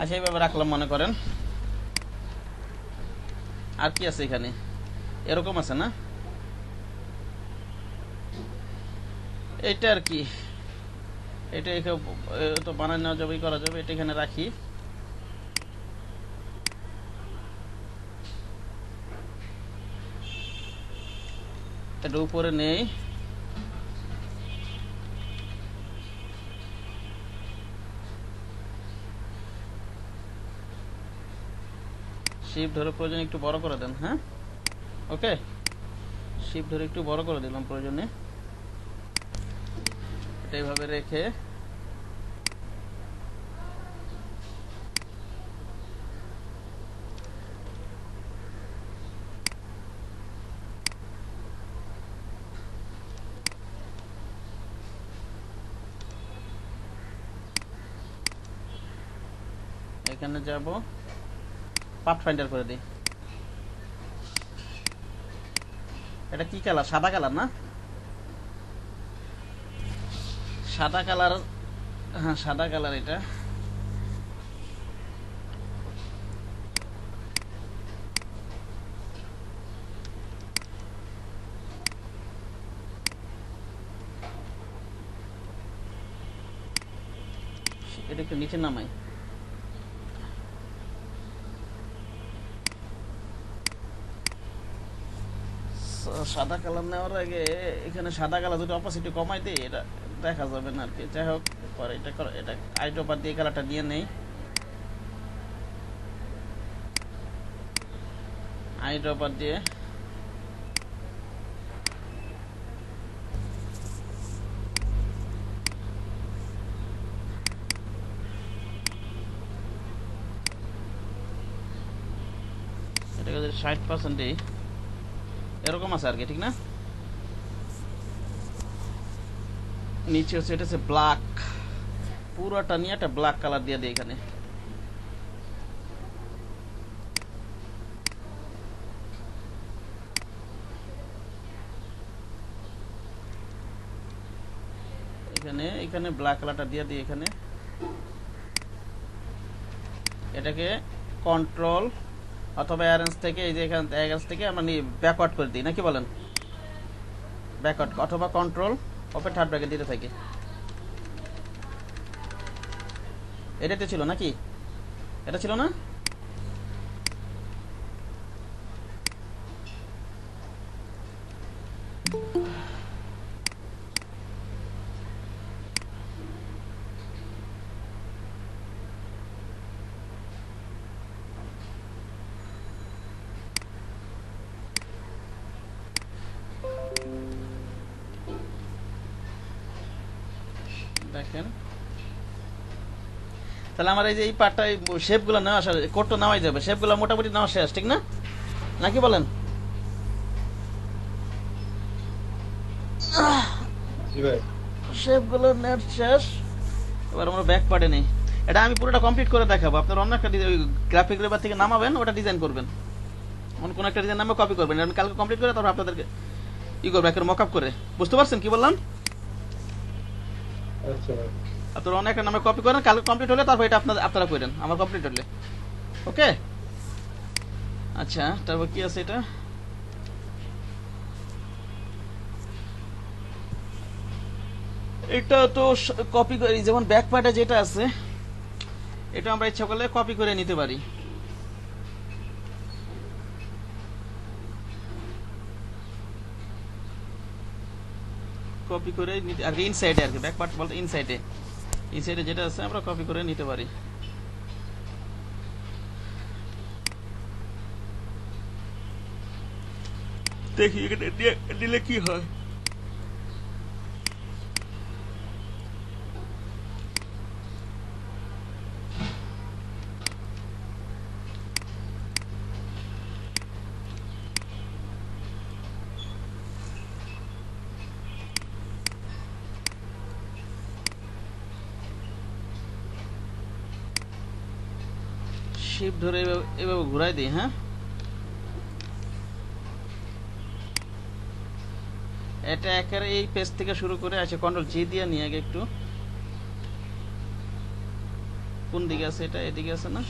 আচ্ছা এইভাবে রাখলাম মনে করেন। আর কি আছে এখানে, এরকম আছে না, এটা আর কি, এটা তো বানানো নেওয়া যাবে, করা যাবে। এটা এখানে রাখি, এটা উপরে নেই, শিপ ধরে প্রয়োজন একটু বড় করে দেন, হ্যাঁ ওকে, শিপ ধরে একটু বড় করে দিলাম প্রয়োজনে। এটা এইভাবে রেখে এখানে যাব, পাথ ফাইন্ডার করে দিই। এটা কি কালার, সাদা কালার না, সাদা কালার, হ্যাঁ সাদা কালার। এটা এটা একটু নিচে নামাই, সাদা কালার নেওয়ার আগে এখানে সাদা কালার দুটো অপোসিটি কমাই দিই, এটা দেখা যাবে না আর কি। যাই হোক পরে এটা আইড্রপার দিয়ে কালারটা নিয়ে নেই, আইড্রপার দিয়ে এটাকে 60% দিই, এরকম আছে আর কি, ঠিক না? নিচে হচ্ছে এটা হচ্ছে ব্ল্যাক, পুরোটা নিয়ে একটা ব্ল্যাক কালার দিয়ে দিই এখানে। এখানে ব্ল্যাক কালারটা দিয়ে দিই এখানে। এটাকে কন্ট্রোল অথবা অ্যারেঞ্জ থেকে, এই যে এখান অ্যারেঞ্জ থেকে আমরা ব্যাকওয়ার্ড করে দিই, নাকি বলেন? ব্যাকওয়ার্ড অথবা কন্ট্রোল ওপেন থার্ড ব্র্যাকেট দিতে থাকি। এটাতে ছিল নাকি, এটা ছিল না? দেখেন তাহলে আমার এই যে এই পার্টটা শেপগুলো নেওয়া শেষ, কোডটা নেওয়াই যাবে, শেপগুলো মোটামুটি নেওয়া শেষ, ঠিক না নাকি বলেন? শেপগুলো নেট শেষ, এবার আমরা ব্যাক পার্টে নেই। এটা আমি পুরোটা কমপ্লিট করে দেখাবো, আপনার অন্য একটা গ্রাফিক লেবার থেকে নামাবেন, ওটা ডিজাইন করবেন, অন্য কোনো একটা ডিজাইন নামে কপি করবেন, আমি কালকে কমপ্লিট করে তারপর আপনাদেরকে ই করবো একটা মক আপ করে। বুঝতে পারছেন কি বললাম? আপনারা অনেক একটা নামে কপি করেন, কালকে কমপ্লিট হলে তারপর এটা আপনারা করেন, আমার কমপ্লিট হলে। ওকে আচ্ছা, তারপর কি আছে এটা? এটা তো কপি করি, যেমন ব্যাক পার্টে যেটা আছে এটা আমরা ইচ্ছা করলে কপি করে নিতে পারি। কপি করে নিতে আর কি, ইনসাইডে আর কি, ব্যাক পার্ট বলতে ইনসাইডে যেটা আছে আমরা কপি করে নিতে পারি। দেখি এখানে দিলে কি হয়। শিফট ধরে এভাবে ঘুরাই দিই। হ্যাঁ, এটা একেবারে এই পেজ থেকে শুরু করে আছে কন্ট্রোল জি দিয়ে নিয়ে আগে একটু কোন দিকে আছে, এটা এদিকে আছে না?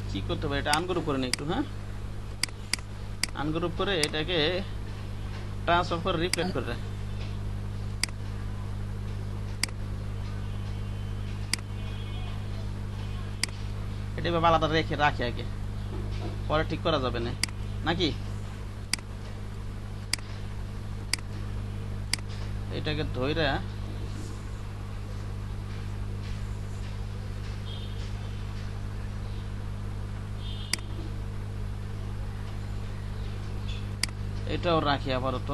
কি করতে পারি, এটা আনগ্রুপ করে নিই একটু। হ্যাঁ, আনগ্রুপ করে এটাকে ট্রান্সফার করে রিপ্লেট করে এটা এভাবে আলাদা রেখে রাখি আগে, পরে ঠিক করা যাবে না নাকি? এটাকে ধইরা এটাও রাখি আপাতত।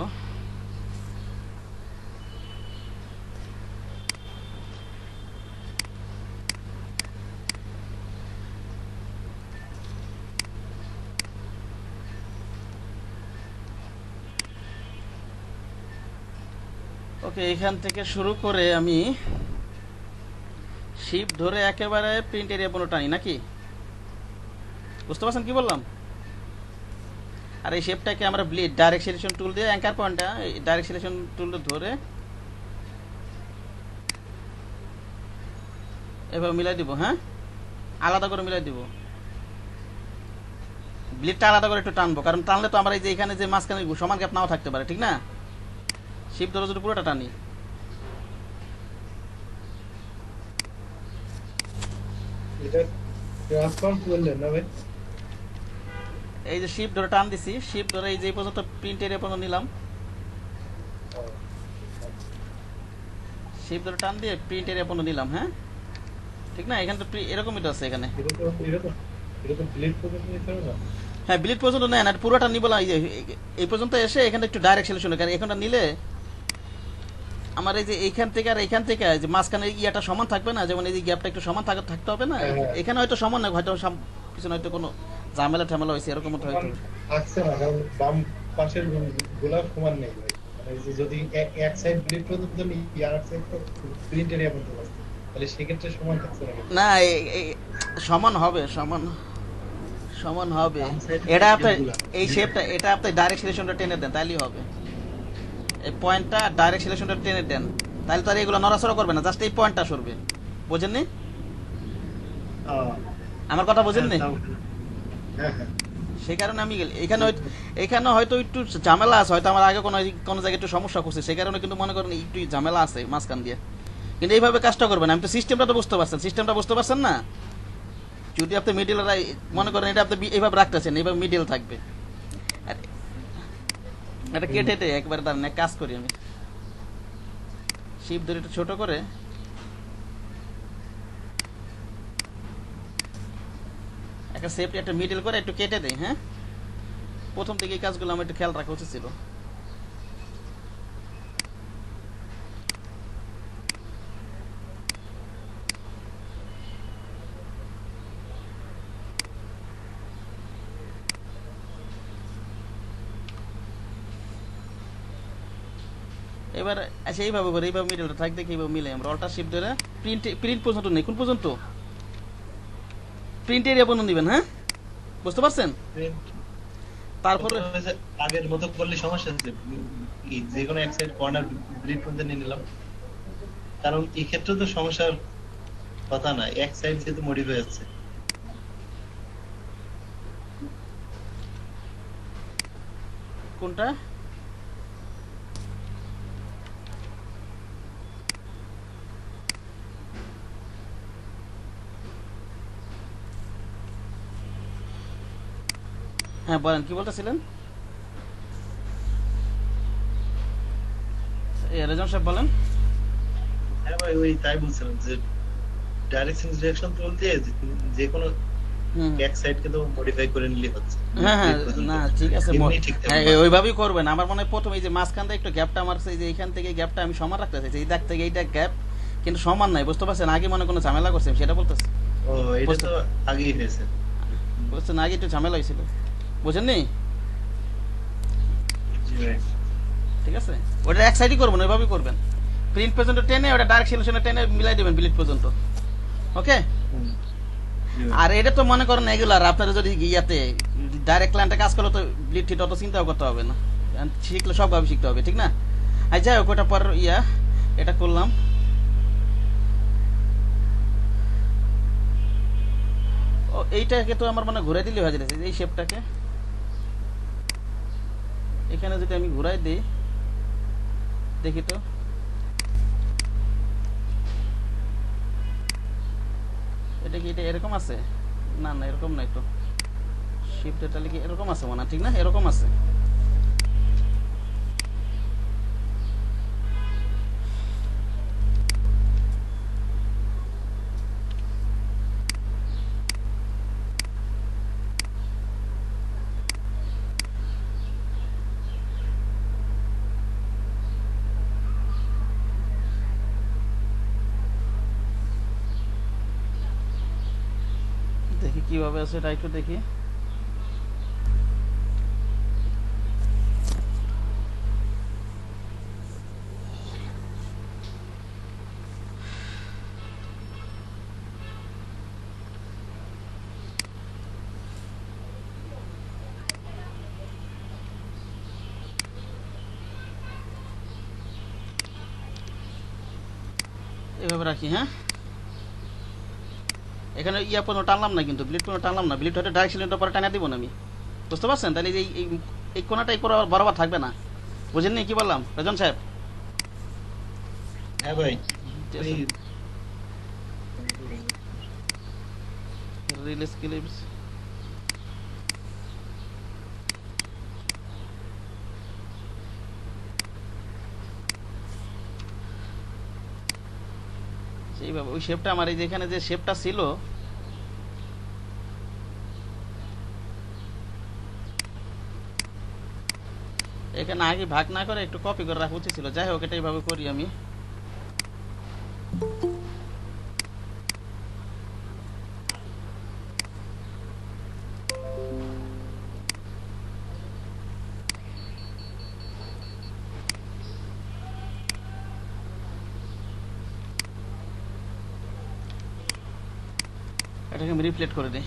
ওকে, এখান থেকে শুরু করে আমি শিফট ধরে একেবারে প্রিন্ট এরিয়া পর্যন্ত টানি নাকি? বুঝতে পারছেন কি বললাম? আর এই শেপটাকে আমরা ব্লিড ডাইরেক্ট সিলেকশন টুল দিয়ে অ্যাঙ্কার পয়েন্টটা ডাইরেক্ট সিলেকশন টুল ধরে এভাবে মিলাই দিব। হ্যাঁ, আলাদা করে মিলাই দিব, ব্লিডটা আলাদা করে একটু টানবো, কারণ টানলে তো আমরা এই যে এখানে যে মাঝখানে সমান গ্যাপ নাও থাকতে পারে, ঠিক না? শিফট ধরে যদি পুরোটা টানি, এটা ট্রান্সফার করলেন না ভাই? এই যে শিফট ধরে টান দিছি, শিফট ধরে এই যে এই পর্যন্ত প্রিন্ট এরিয়া পর্যন্ত নিলাম, শিফট ধরে টান দিয়ে প্রিন্ট এরিয়া পর্যন্ত নিলাম। হ্যাঁ, ঠিক না? এখানে তো এরকমই তো আছে এখানে। এরকম প্লেট পর্যন্ত নিতে হবে না? হ্যাঁ, ব্লিড পর্যন্ত নেন, আর পুরোটা নিব না। এই পর্যন্ত এসে এখানে একটু ডাইরেক্ট সিলেকশন, কারণ এখানটা নিলে আমার এই যে এইখান থেকে আর এইখান থেকে যে মাঝখানে ইয়াটা সমান থাকবে না, যেমন এই যে গ্যাপটা একটু সমান থাকতে হবে না? এখানে হয়তো সমান না, হয়তো পিছনে হয়তো কোনো ঝামেলা হয়েছে, এরকম হয়তো থাকছে না, কারণ বাম পাশের গুলা সমান নেই ভাই। মানে এই যে যদি এক সাইড ব্লেড পর্যন্ত নিই আর এক সাইড প্রিন্ট এরিয়া পর্যন্ত আসছে, তাহলে সেক্ষেত্রে সমান থাকছে না। না, সমান হবে, সমান হবে। এটা আপনার এই শেপটা, এটা আপনি ডাইরেক্ট সিলেকশনটা টেনে দেন, তাইলেই হবে। এই পয়েন্টটা ডাইরেক্ট সিলেকশনটা টেনে দেন, তাহলে তো আর এগুলো নড়াচড়া করবে না, জাস্ট এই পয়েন্টটা সরবে। বোঝেননি আমার কথা? বোঝেননি? হ্যাঁ হ্যাঁ, সেই কারণে আমি এখানে হয়তো একটু ঝামেলা আছে, হয়তো আমার আগে কোনো জায়গায় একটু সমস্যা করছে, সেই কারণে কিন্তু মনে করেন একটু ঝামেলা আছে মাঝখান দিয়ে। কিন্তু এইভাবে কাজটা করবেন, আমি তো সিস্টেমটা তো বুঝতে পারছেন না? যদি আপনি মিডিল মনে করেন, এটা আপনি এইভাবে রাখতেছেন, এইভাবে মিডিল থাকবে। আর এটা কেটে একবারে দাঁড়ান, কাজ করি আমি শিফট ধরে একটু ছোট করে একটা সেফটি একটা মিডল করে একটু কেটে দেই। হ্যাঁ, প্রথম থেকে এই কাজগুলো আমার একটু খেয়াল রাখা উচিত ছিল। এবার আচ্ছা, এইভাবে করে এইভাবে মিডলটা থাক, দেখি এইভাবে মিলে আমরা অল্টার শিফট ধরে প্রিন্ট পর্যন্ত নেই, কোন পর্যন্ত? প্রিন্ট এরিয়া পর্যন্ত দিবেন। হ্যাঁ, বুঝতে পারছেন? তারপরে আগের মতো করলে সমস্যা হচ্ছে, যে কোনো এক সাইড কর্নার ব্লিড পর্যন্ত নিয়ে নিলাম, কারণ এই ক্ষেত্রে তো সমস্যার কথা না, এক সাইড যেহেতু মডিফাই হচ্ছে। কোনটা? হ্যাঁ, বলেন কি বলতেছিলেন? রেজন সাহেব বলেন। হ্যাঁ ভাই, ওই তাই বলছিলাম যে ডাইরেক্ট সিলেকশন টুল দিয়ে যে কোনো এক সাইডকে তো মডিফাই করে নিলে হচ্ছে। হ্যাঁ হ্যাঁ, না ঠিক আছে, এমনি ঠিক থাকবে। হ্যাঁ ওইভাবেই করবেন। আমার মনে হয় প্রথম এই যে মাঝখানটা একটু গ্যাপটা আমার এই যে এইখান থেকে গ্যাপটা আমি সমান রাখতে চাইছি, এই দাগ থেকে এইটা গ্যাপ কিন্তু সমান নাই, বুঝতে পারছেন? আগে মনে কোনো ঝামেলা করছে, সেটা বলতেছি। ও, এটা তো আগেই হয়েছে, বুঝছেন? আগে একটু ঝামেলা হয়েছিল, বুঝেননি? জি ভাই। ঠিক আছে, ওটা এক সাইডই করবেন, ওইভাবেই করবেন। প্রিন্ট পর্যন্ত টেনে ওটা ডাইরেক্ট সলিউশনে টেনে মিলাই দেবেন ব্লিড পর্যন্ত। ওকে, আর এটা তো মনে করেন এগুলার আপনারা যদি ইয়াতে ডাইরেক্ট ক্লায়েন্টে কাজ করলে তো ব্লিড ঠিক অত চিন্তাও করতে হবে না, শিখলে সবভাবে শিখতে হবে, ঠিক না? আর যাই হোক, ওটা পর এটা করলাম। ও এইটাকে তো আমার মানে ঘুরাই দিলে হয়ে যাচ্ছে, এই শেপটাকে এখানে যদি আমি ঘুরাই দিই, দেখি তো এটা কি এটা এরকম আছে? না না, এরকম নাই তো, শিফট এটা লিখে এরকম আছে মনে হয়, ঠিক না? এরকম আছে। দেখি কিভাবে আছে এটা একটু দেখি। এভাবে রাখি। হ্যাঁ, এখানে পর্যন্ত টানলাম না, কিন্তু ব্লিড পর্যন্ত টানলাম না, ব্লিড হয়তো ডাইরেক্ট সিলিন্ডার পরে টানা দিব না আমি, বুঝতে পারছেন? তাহলে এই কোনাটা এই করে বরাবর থাকবে না, বুঝেননি কি বললাম রাজন সাহেব? হ্যাঁ ভাই, রিলিজ ক্লিপস সেইভাবে ওই শেপটা আমার এই যেখানে যে শেপটা ছিল এখানে আগে ভাগ না করে একটু কপি করে রাখা উচিত ছিল। যাই হোক, এটা এইভাবে করি আমি। এটাকে আমি রিফ্লেক্ট করে দিই।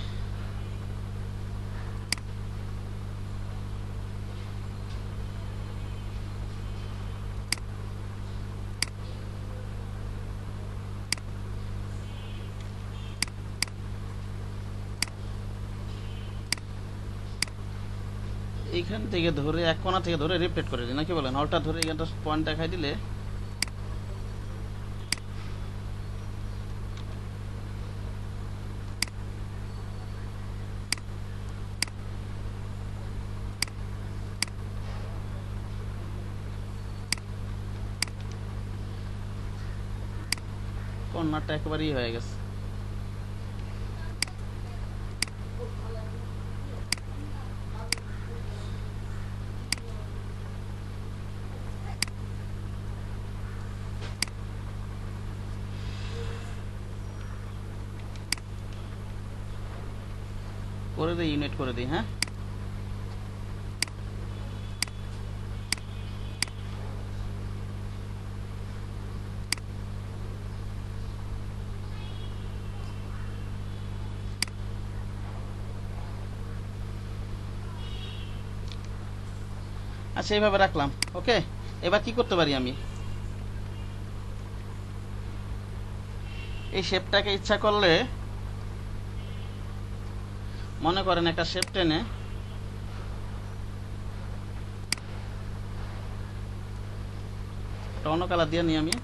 এইখান থেকে ধরে এক কোণা থেকে ধরে রিফ্লেক্ট করে দিই, নাকি বলেন? হলটা ধরে এখানটা পয়েন্ট দেখাই দিলে কর্নারটা একেবারেই হয়ে গেছে। করে দিই, ইউনিট করে দিই। হ্যাঁ, আচ্ছা এইভাবে রাখলাম। ওকে, এবার কি করতে পারি আমি? এই শেপটাকে ইচ্ছা করলে মনে করেন একটা শেপ টেনে অন্য কালার দিয়ে নিই আমি।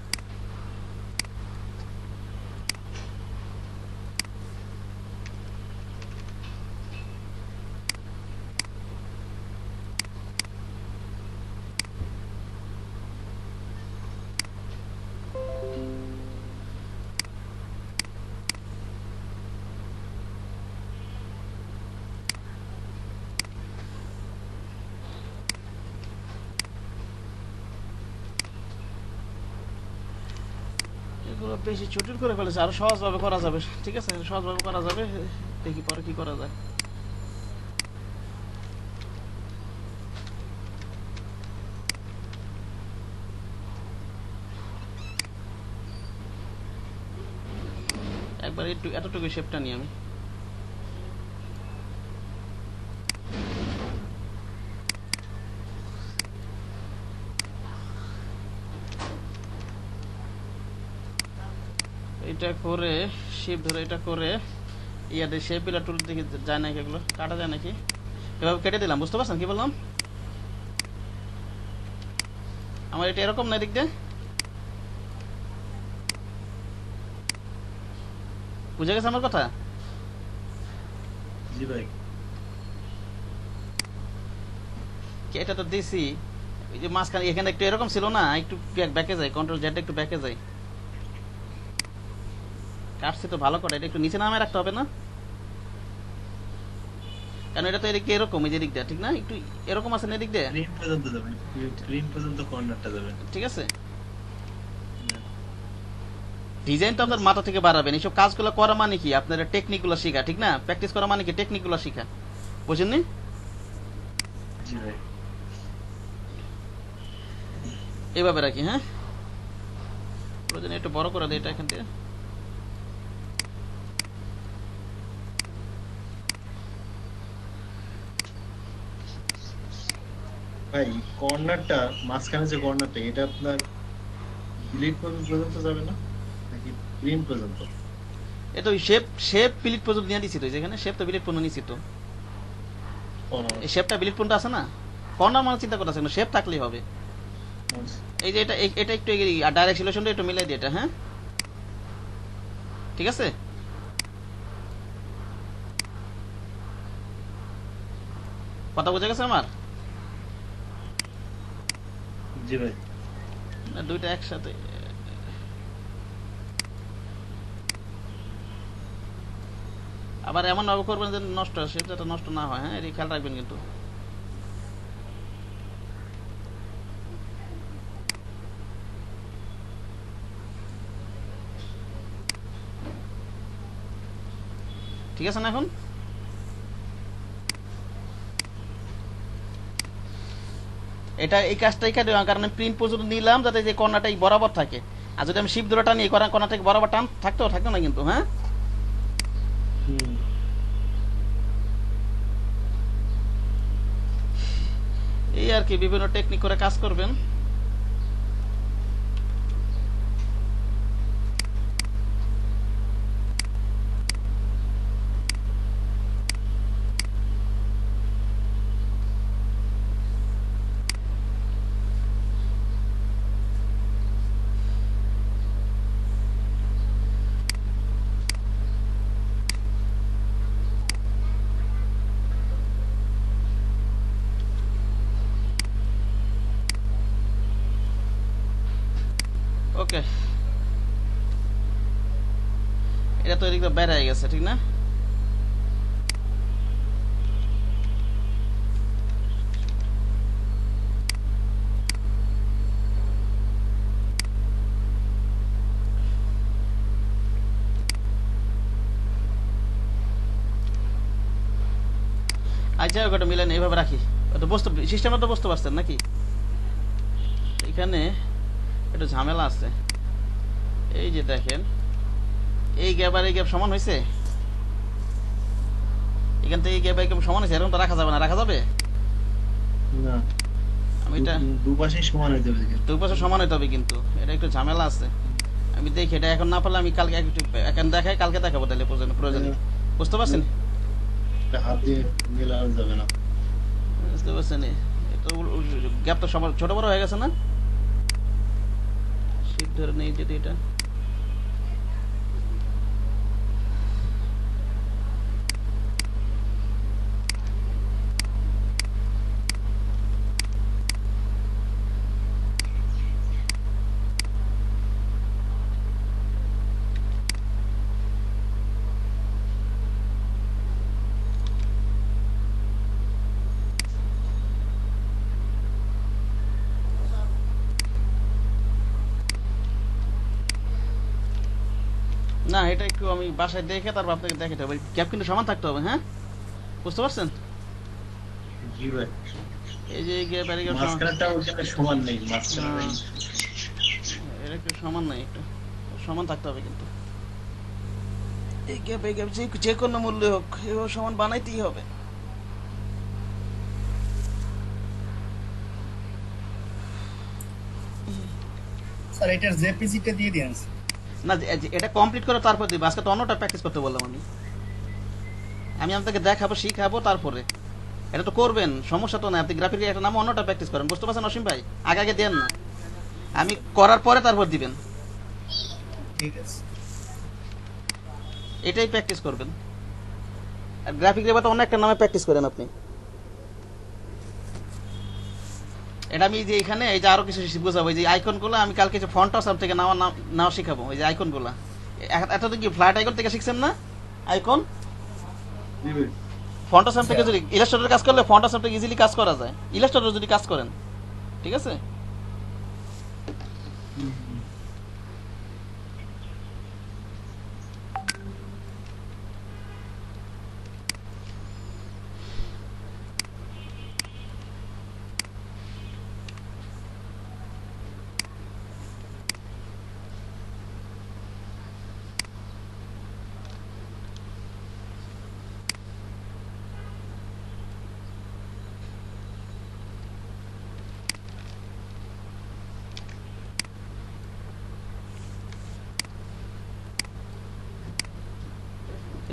এগুলো বেশি জটিল করে ফেলেছে, আরো সহজভাবে করা যাবে। ঠিক আছে, সহজভাবে করা যাবে, দেখি পরে কি করা যায়। একবার একটু এতটুকু শেপটা নিই আমি। এটা করে শেপ ধরে এটা করে ইয়াতে শেপ পিলার টুল দেখি যায় নাকি, এগুলো কাটা যায় নাকি, এভাবে কেটে দিলাম। বুঝতে পারছেন কি বললাম? আমার এটা এরকম না, দিক দিয়ে বুঝে গেছে আমার কথা? জি ভাই। এটা তো দিছি, এই যে মাঝখানে এখানে একটু এরকম ছিল না, একটু ব্যাকে যায়, কন্ট্রোল জেড একটু ব্যাকে যায়। কাটছি তো ভালো করে, এটা একটু নিচে নামে রাখতে হবে না? কারণ এটা তো এদিক দিয়ে এরকম, এই যে দিক দিয়ে ঠিক না, একটু এরকম আছে না এদিক দিয়ে, স্ক্রিন পর্যন্ত যাবেন, স্ক্রিন পর্যন্ত কর্নারটা যাবেন। ঠিক আছে? ডিজাইন তো আপনার মাথা থেকে বাড়াবেন। এইসব কাজগুলো করা মানে কি, আপনার টেকনিকগুলো শেখা, ঠিক না? প্র্যাকটিস করা মানে কি টেকনিকগুলো শেখা, বুঝেননি? জি ভাই। এইভাবে রাখি, হ্যাঁ প্রয়োজনে একটু বড় করে দিই এটা এখান থেকে। ভাই কর্নারটা, মাঝখানে যে কর্নারটা, এটা আপনার ডিলিট পর্যন্ত যাবে না নাকি প্রিন্ট পর্যন্ত? এটা ওই শেপ বিলিট পর্যন্ত নিয়ে দিছি তো, যেখানে শেপ তো বিলিট পর্যন্ত নিছি তো, এই শেপটা বিলিট পর্যন্ত আছে না, কর্নার মানে চিন্তা করতেছে না, শেপ থাকলেই হবে। এই যে এটা এটা একটু ডাইরেক্ট সিলেকশনটা একটু মিলাই দিই এটা, হ্যাঁ ঠিক আছে? কথা বোঝা গেছে আমার? জি ভাই। না দুইটা একসাথে, আবার এমন ভাবে করবেন যে নষ্ট হয়, শেপ যাতে নষ্ট না হয়, হ্যাঁ এই খেয়াল রাখবেন কিন্তু। ঠিক আছে না? এখন এটা এই কাজটা এখানে কারণে প্রিন্ট পর্যন্ত নিলাম যাতে যে কর্নারটা বরাবর থাকে, আর যদি আমি শিপ ধরে টানি কর্নারটা বরাবর টান থাকতো না কিন্তু, হ্যাঁ এই আর কি, বিভিন্ন টেকনিক করে কাজ করবেন। ওকে, এটা তো এদিকে বের হয়ে গেছে, ঠিক না? আচ্ছা ওটা মিলেন, এইভাবে রাখি। তো বুঝতে সিস্টেমটা তো বুঝতে পারছেন নাকি? এখানে একটু ঝামেলা আছে। এই যে দেখেন, এই গ্যাপ আর এই গ্যাপ সমান হয়েছে, এখান থেকে এই গ্যাপ এই গ্যাপ সমান হয়েছে, এরকম তো রাখা যাবে না। রাখা যাবে না, আমি এটা দুপাশেই সমান হইতে হবে, দুই পাশে সমান হইতে হবে, কিন্তু এটা একটু ঝামেলা আছে। আমি দেখি এটা এখন না পারলে আমি কালকে এখন দেখাই, কালকে দেখাবো তাহলে প্রয়োজনে। বুঝতে পারছেন? হাত দিয়ে মেলানো যাবে না। বুঝতে পারছেন? এটা গ্যাপ তো সমান ছোট বড় হয়ে গেছে না? শীত ধরে নেই যদি এটা না, এটা একটু আমি বাসায় দেখে তারপর আপনাকে দেখাতে হবে। গ্যাপ কিন্তু সমান থাকতে হবে, হ্যাঁ বুঝতে পারছেন? জি ভাই। এই যে গ্যাপ আর গ্যাপ মাঝখানেরটা ওখানে সমান নেই, মাঝখানে এটা একটু সমান নাই, একটু সমান থাকতে হবে কিন্তু। এই গ্যাপ যে কোনো মূল্যে হোক এভাবে সমান বানাইতেই হবে। স্যার এটার জেপিজিটা দিয়ে দিন। না এটা কমপ্লিট করে তারপর দিবে, আজকে তো অন্যটা প্র্যাকটিস করতে বললাম আমি আপনাকে দেখাবো শিখাবো তারপরে এটা তো করবেন, সমস্যা তো নাই। আপনি গ্রাফিকের একটা নাম অন্যটা প্র্যাকটিস করেন, বুঝতে পারছেন অসীম ভাই? আগে দেন না, আমি করার পরে তারপর দিবেন, ঠিক আছে। এটাই প্র্যাকটিস করবেন। আর গ্রাফিক রেবাতে অন্য একটা নামে প্র্যাকটিস করেন আপনি। এটা আমি যে এখানে এই যে আরো কিছু বোঝাবো, এই যে আইকনগুলো আমি কালকে যে ফন্ট অসাম থেকে নাও শিখাবো। এই যে আইকনগুলো এতদিন কি ফ্ল্যাট আইকন থেকে শিখছেন না? আইকন ফন্ট অসাম থেকে যদি ইলাস্ট্রেটর কাজ করলে ফন্ট অসাম থেকে ইজিলি কাজ করা যায়, ইলাস্ট্রেটর যদি কাজ করেন, ঠিক আছে?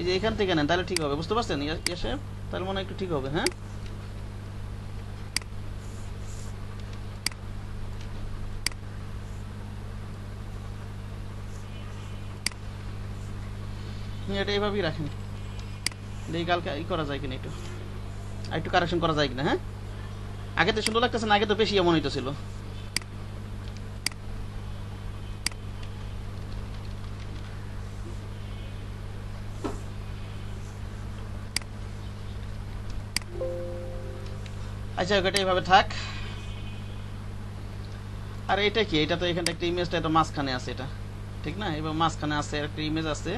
এই যে এখান থেকে নেন তাহলে ঠিক হবে, বুঝতে পারছেন? এসে তাহলে মনে হয় একটু ঠিক হবে। হ্যাঁ, এটা এইভাবেই রাখেন, দেখি কালকে ই করা যায় কিনা, একটু কারেকশন করা যায় কিনা। হ্যাঁ, আগে তো সুন্দর লাগতেছে না, আগে তো বেশি এমন হইতেছিল। আচ্ছা এটা এইভাবে থাক। আর এটা কি, এটা তো এখানে একটা ইমেজটা এটা মাঝখানে আছে, এটা ঠিক না? এবার মাঝখানে আছে একটা ইমেজ আছে,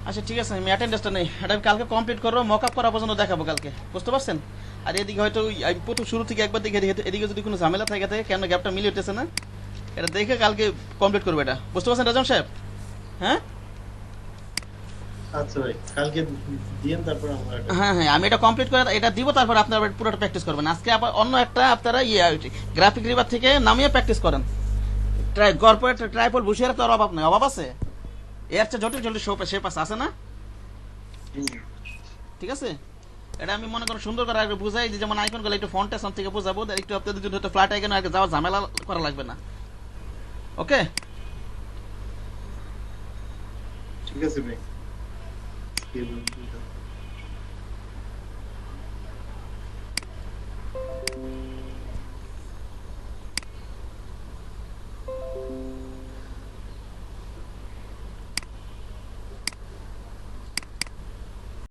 আচ্ছা ঠিক আছে, আমি অ্যাটেন্ডেন্সটা নেই, এটা আমি কালকে কমপ্লিট করবো, মক আপ করা পর্যন্ত দেখাবো কালকে, বুঝতে পারছেন? আর এদিকে হয়তো আমি প্রথম শুরু থেকে একবার দেখে এদিকে যদি কোনো ঝামেলা থাকে কেন গ্যাপটা মিলে উঠতেছে না, এটা দেখে কালকে কমপ্লিট করবো এটা, বুঝতে পারছেন রাজন সাহেব? হ্যাঁ আচ্ছা ভাই, কালকে দিয়েন তারপর আমরা হ্যাঁ হ্যাঁ, আমি এটা কমপ্লিট করে এটা দিব, তারপর আপনারা পুরোটা প্র্যাকটিস করবেন। আজকে আবার অন্য একটা আপনারা গ্রাফিক রিভার থেকে নামিয়ে প্র্যাকটিস করেন। কর্পোরেট ট্রাইপল বসিয়ে তো অভাব নেই, অভাব আছে? এর চেয়ে জটিল জটিল শেপ আছে না? ঠিক আছে, এটা আমি মনে করেন সুন্দর করে আগে বুঝাই, যেমন আইকন গুলো একটু ফন্টের সাম থেকে বুঝাবো, একটু আপনাদের জন্য হয়তো ফ্ল্যাট আইকন আগে যাওয়ার ঝামেলা করা লাগবে না। ওকে, ঠিক আছে ভাই।